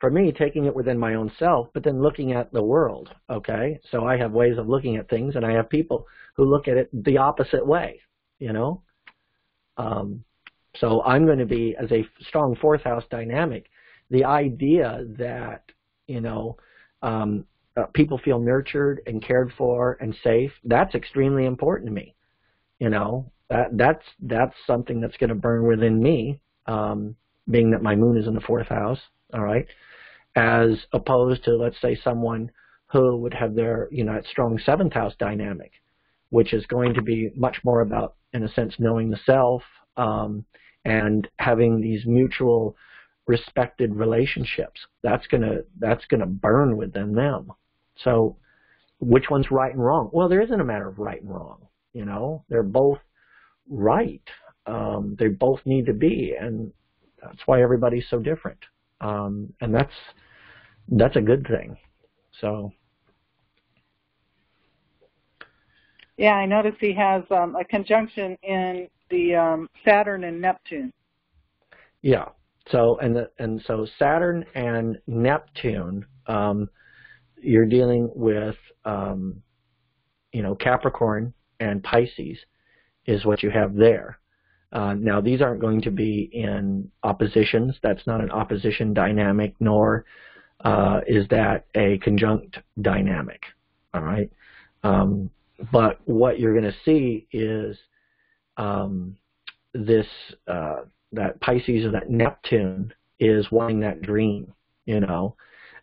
for me, taking it within my own self, but then looking at the world, okay? So I have ways of looking at things, and I have people who look at it the opposite way, you know. So I'm going to be, as a strong 4th house dynamic, the idea that, you know, people feel nurtured and cared for and safe, that's extremely important to me. You know, that's something that's going to burn within me, being that my moon is in the 4th house, all right, as opposed to, let's say, someone who would have their, you know, strong 7th house dynamic, which is going to be much more about, in a sense, knowing the self, and having these mutual respected relationships. That's gonna burn within them. So which one's right and wrong? Well, there isn't a matter of right and wrong. You know, they're both right. They both need to be, and that's why everybody's so different. And that's a good thing. So. Yeah, I notice he has a conjunction in the Saturn and Neptune. Yeah. So so Saturn and Neptune, you're dealing with, you know, Capricorn and Pisces is what you have there. Now, these aren't going to be in oppositions. That's not an opposition dynamic, nor is that a conjunct dynamic. All right. But what you're going to see is that Pisces or that Neptune is wanting that dream, you know.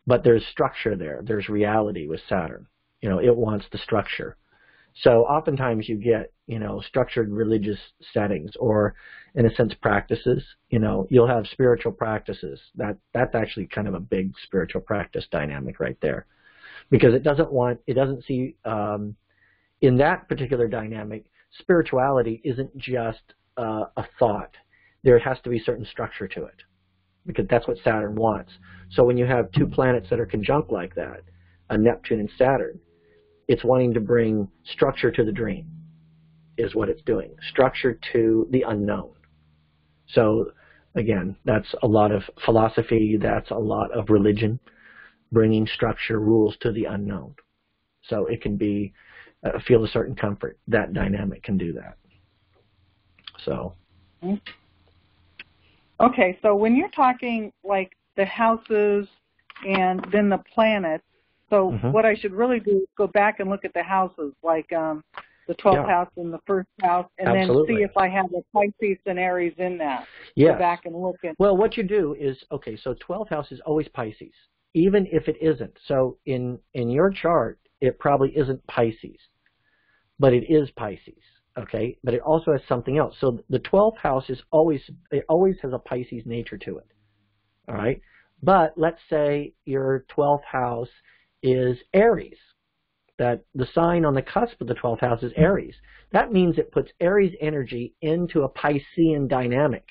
But there's structure there. There's reality with Saturn. You know, it wants the structure. So oftentimes you get, you know, structured religious settings or, in a sense, practices. You know, you'll have spiritual practices. That's actually kind of a big spiritual practice dynamic right there, because it doesn't see in that particular dynamic, spirituality isn't just a thought. There has to be certain structure to it, because that's what Saturn wants. So when you have 2 planets that are conjunct like that, a Neptune and Saturn, it's wanting to bring structure to the dream, is what it's doing. Structure to the unknown. So again, that's a lot of philosophy, that's a lot of religion, bringing structure, rules to the unknown. So it can be, feel a certain comfort. That dynamic can do that. So. Okay, so when you're talking like the houses and then the planets, so what I should really do is go back and look at the houses, like the 12th house and the 1st house, and then see if I have a Pisces and Aries in that. Yes. Go back and look at. Well, what you do is, okay, so 12th house is always Pisces, even if it isn't. So in your chart, it probably isn't Pisces, but it is Pisces. Okay, but it also has something else. So the 12th house is always has a Pisces nature to it. All right, but let's say your 12th house is Aries. That the sign on the cusp of the 12th house is Aries. That means it puts Aries energy into a Piscean dynamic.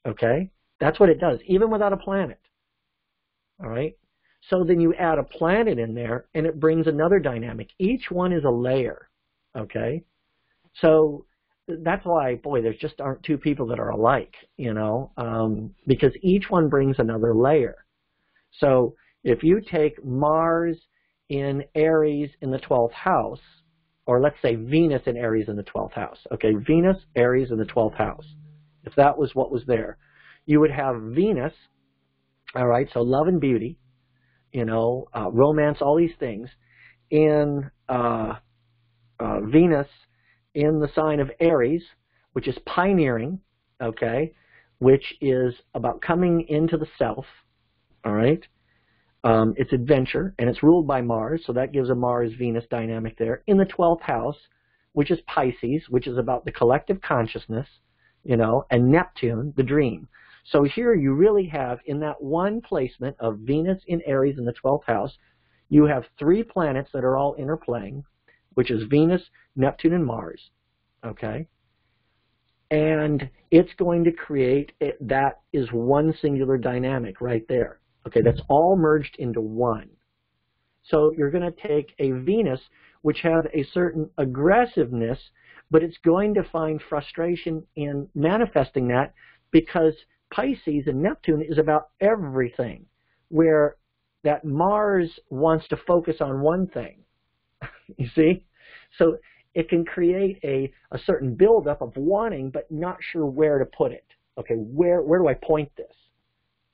Okay, that's what it does, even without a planet. All right, So then you add a planet in there, and it brings another dynamic. Each one is a layer, okay? So that's why, boy, there just aren't two people that are alike, because each one brings another layer. So if you take Mars in Aries in the 12th house, or let's say Venus in Aries in the 12th house, okay, Venus, Aries in the 12th house, if that was what was there, you would have Venus, all right, so love and beauty, romance, all these things, in Venus in the sign of Aries, which is pioneering, okay, which is about coming into the self, all right? It's adventure, and it's ruled by Mars, so that gives a Mars-Venus dynamic there. In the 12th house, which is Pisces, which is about the collective consciousness, and Neptune, the dream. So here you really have, in that one placement of Venus in Aries in the 12th house, you have 3 planets that are all interplaying, which is Venus, Neptune, and Mars, okay? And it's going to create, that is one singular dynamic right there. Okay, that's all merged into one. So you're going to take a Venus, which has a certain aggressiveness, but it's going to find frustration in manifesting that, because Pisces and Neptune is about everything, where that Mars wants to focus on one thing. You see? So it can create a certain buildup of wanting, but not sure where to put it. Okay, where do I point this?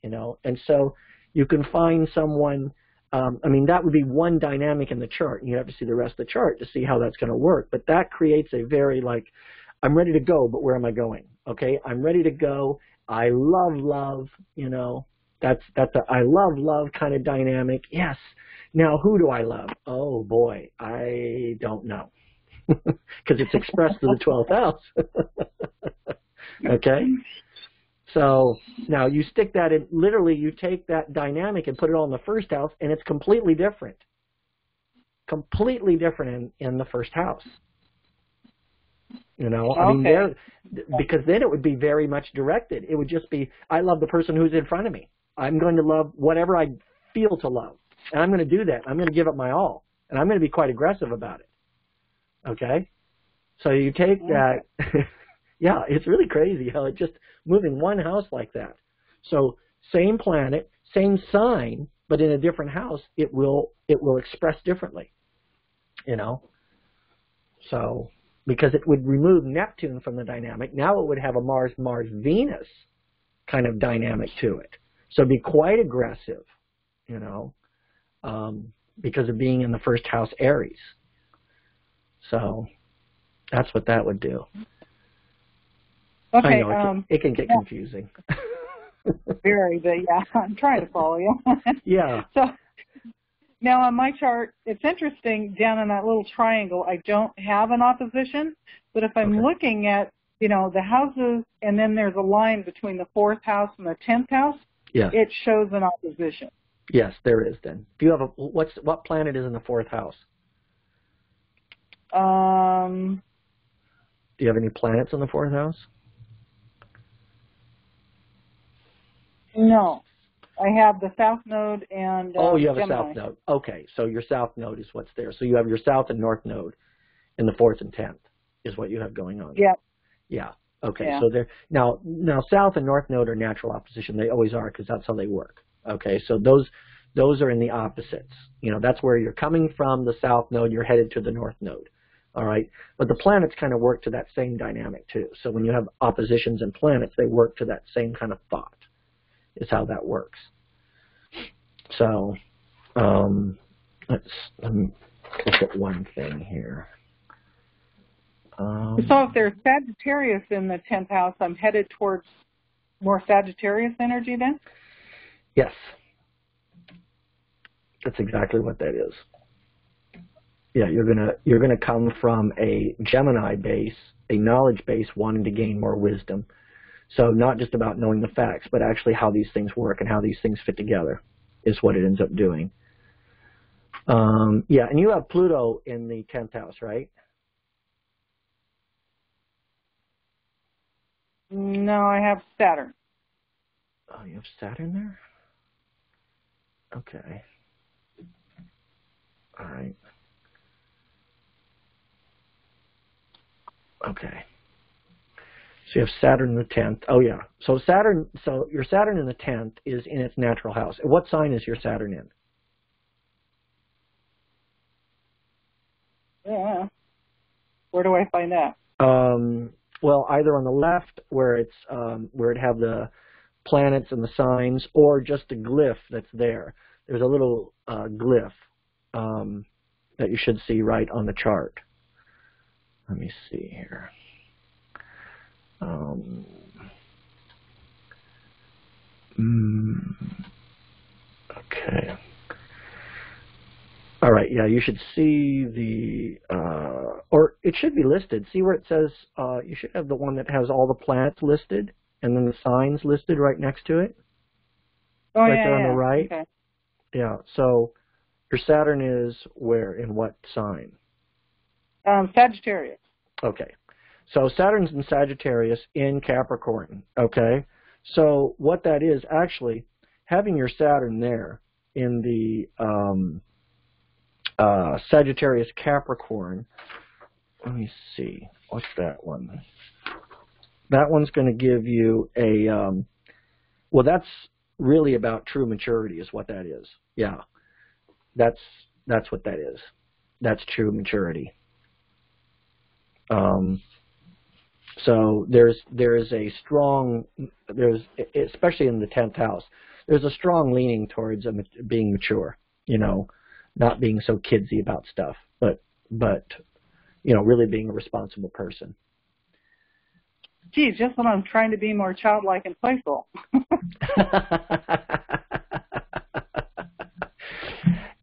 And so you can find someone, that would be one dynamic in the chart, and you have to see the rest of the chart to see how that's going to work. But that creates a very, I'm ready to go, but where am I going? Okay, I'm ready to go. I love love, that's a I love love kind of dynamic. Yes. Now, who do I love? Oh, boy, I don't know, because it's expressed to the 12th house. Okay? So now you stick that in, literally you take that dynamic and put it all in the first house, and it's completely different. Completely different in the first house. Okay. Because then it would be very much directed. It would just be, I love the person who's in front of me. I'm going to love whatever I feel to love. And I'm going to do that. I'm going to give it my all. And I'm going to be quite aggressive about it. Okay? So you take that. Yeah, it's really crazy how it just moving one house like that. So same planet, same sign, but in a different house, it will express differently. So because it would remove Neptune from the dynamic, now it would have a Mars-Venus kind of dynamic to it. So it'd be quite aggressive, because of being in the first house Aries. So that's what that would do. Okay. I know it can get confusing. Very, but yeah, I'm trying to follow you. Yeah. So now on my chart, it's interesting, down in that little triangle, I don't have an opposition, but if I'm looking at, the houses, and then there's a line between the 4th house and the 10th house, it shows an opposition. Yes, there is then. Do you have what planet is in the 4th house? Do you have any planets in the 4th house? No. I have the south node and you have Gemini. A south node. Okay, so your south node is what's there. So you have your south and north node in the 4th and 10th is what you have going on. Yep. Yeah. Okay. So there now south and north node are natural opposition. They always are, because that's how they work. Okay. So those are in the opposites. That's where you're coming from, the south node. You're headed to the north node. All right. But the planets kind of work to that same dynamic too. So when you have oppositions in planets, they work to that same kind of thought. Is how that works. So let me look at one thing here. So if there's Sagittarius in the 10th house, I'm headed towards more Sagittarius energy then? Yes. That's exactly what that is. Yeah, you're gonna come from a Gemini base, a knowledge base, wanting to gain more wisdom. So not just about knowing the facts, but actually how these things work and how these things fit together is what it ends up doing. Yeah, and you have Pluto in the 10th house, right? No, I have Saturn. Oh, you have Saturn there? Okay. right. Okay. So you have Saturn in the 10th. Oh, yeah. So your Saturn in the 10th is in its natural house. What sign is your Saturn in? Yeah. Where do I find that? Well, either on the left where it have the planets and the signs, or just a glyph that's there. There's a little glyph that you should see right on the chart. Let me see here. Okay. All right, yeah, you should see the, or it should be listed. See where it says, you should have the one that has all the planets listed, and then the signs listed right next to it. Oh, right yeah, there on yeah. the right. Okay. Yeah, so your Saturn is where, in what sign? Sagittarius. Okay, so Saturn's in Sagittarius in Capricorn, okay? So what that is, actually, having your Saturn there in the Sagittarius Capricorn, let me see, what's that one? That one's going to give you a, well, that's really about true maturity is what that is. Yeah, that's what that is. That's true maturity. So there's a strong, especially in the 10th house, there's a strong leaning towards being mature, you know, not being so kidsy about stuff, but you know, really being a responsible person. Geez, just when I'm trying to be more childlike and playful.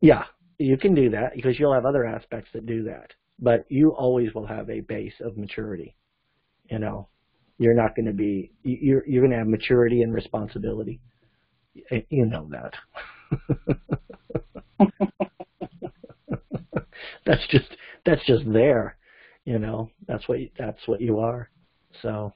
Yeah, you can do that because you'll have other aspects that do that, but you always will have a base of maturity. You know, you're not going to be, you're going to have maturity and responsibility. You know that. that's just there. You know, that's what you are. So,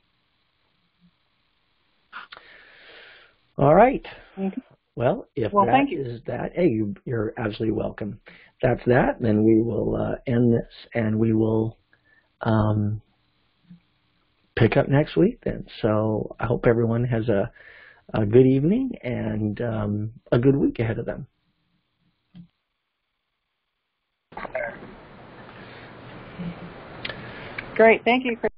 all right. Okay. Well, if thank you. is that, hey, you're absolutely welcome. That's that. Then we will end this, and we will pick up next week. Then, so I hope everyone has a good evening and a good week ahead of them. Great. Thank you, Chris.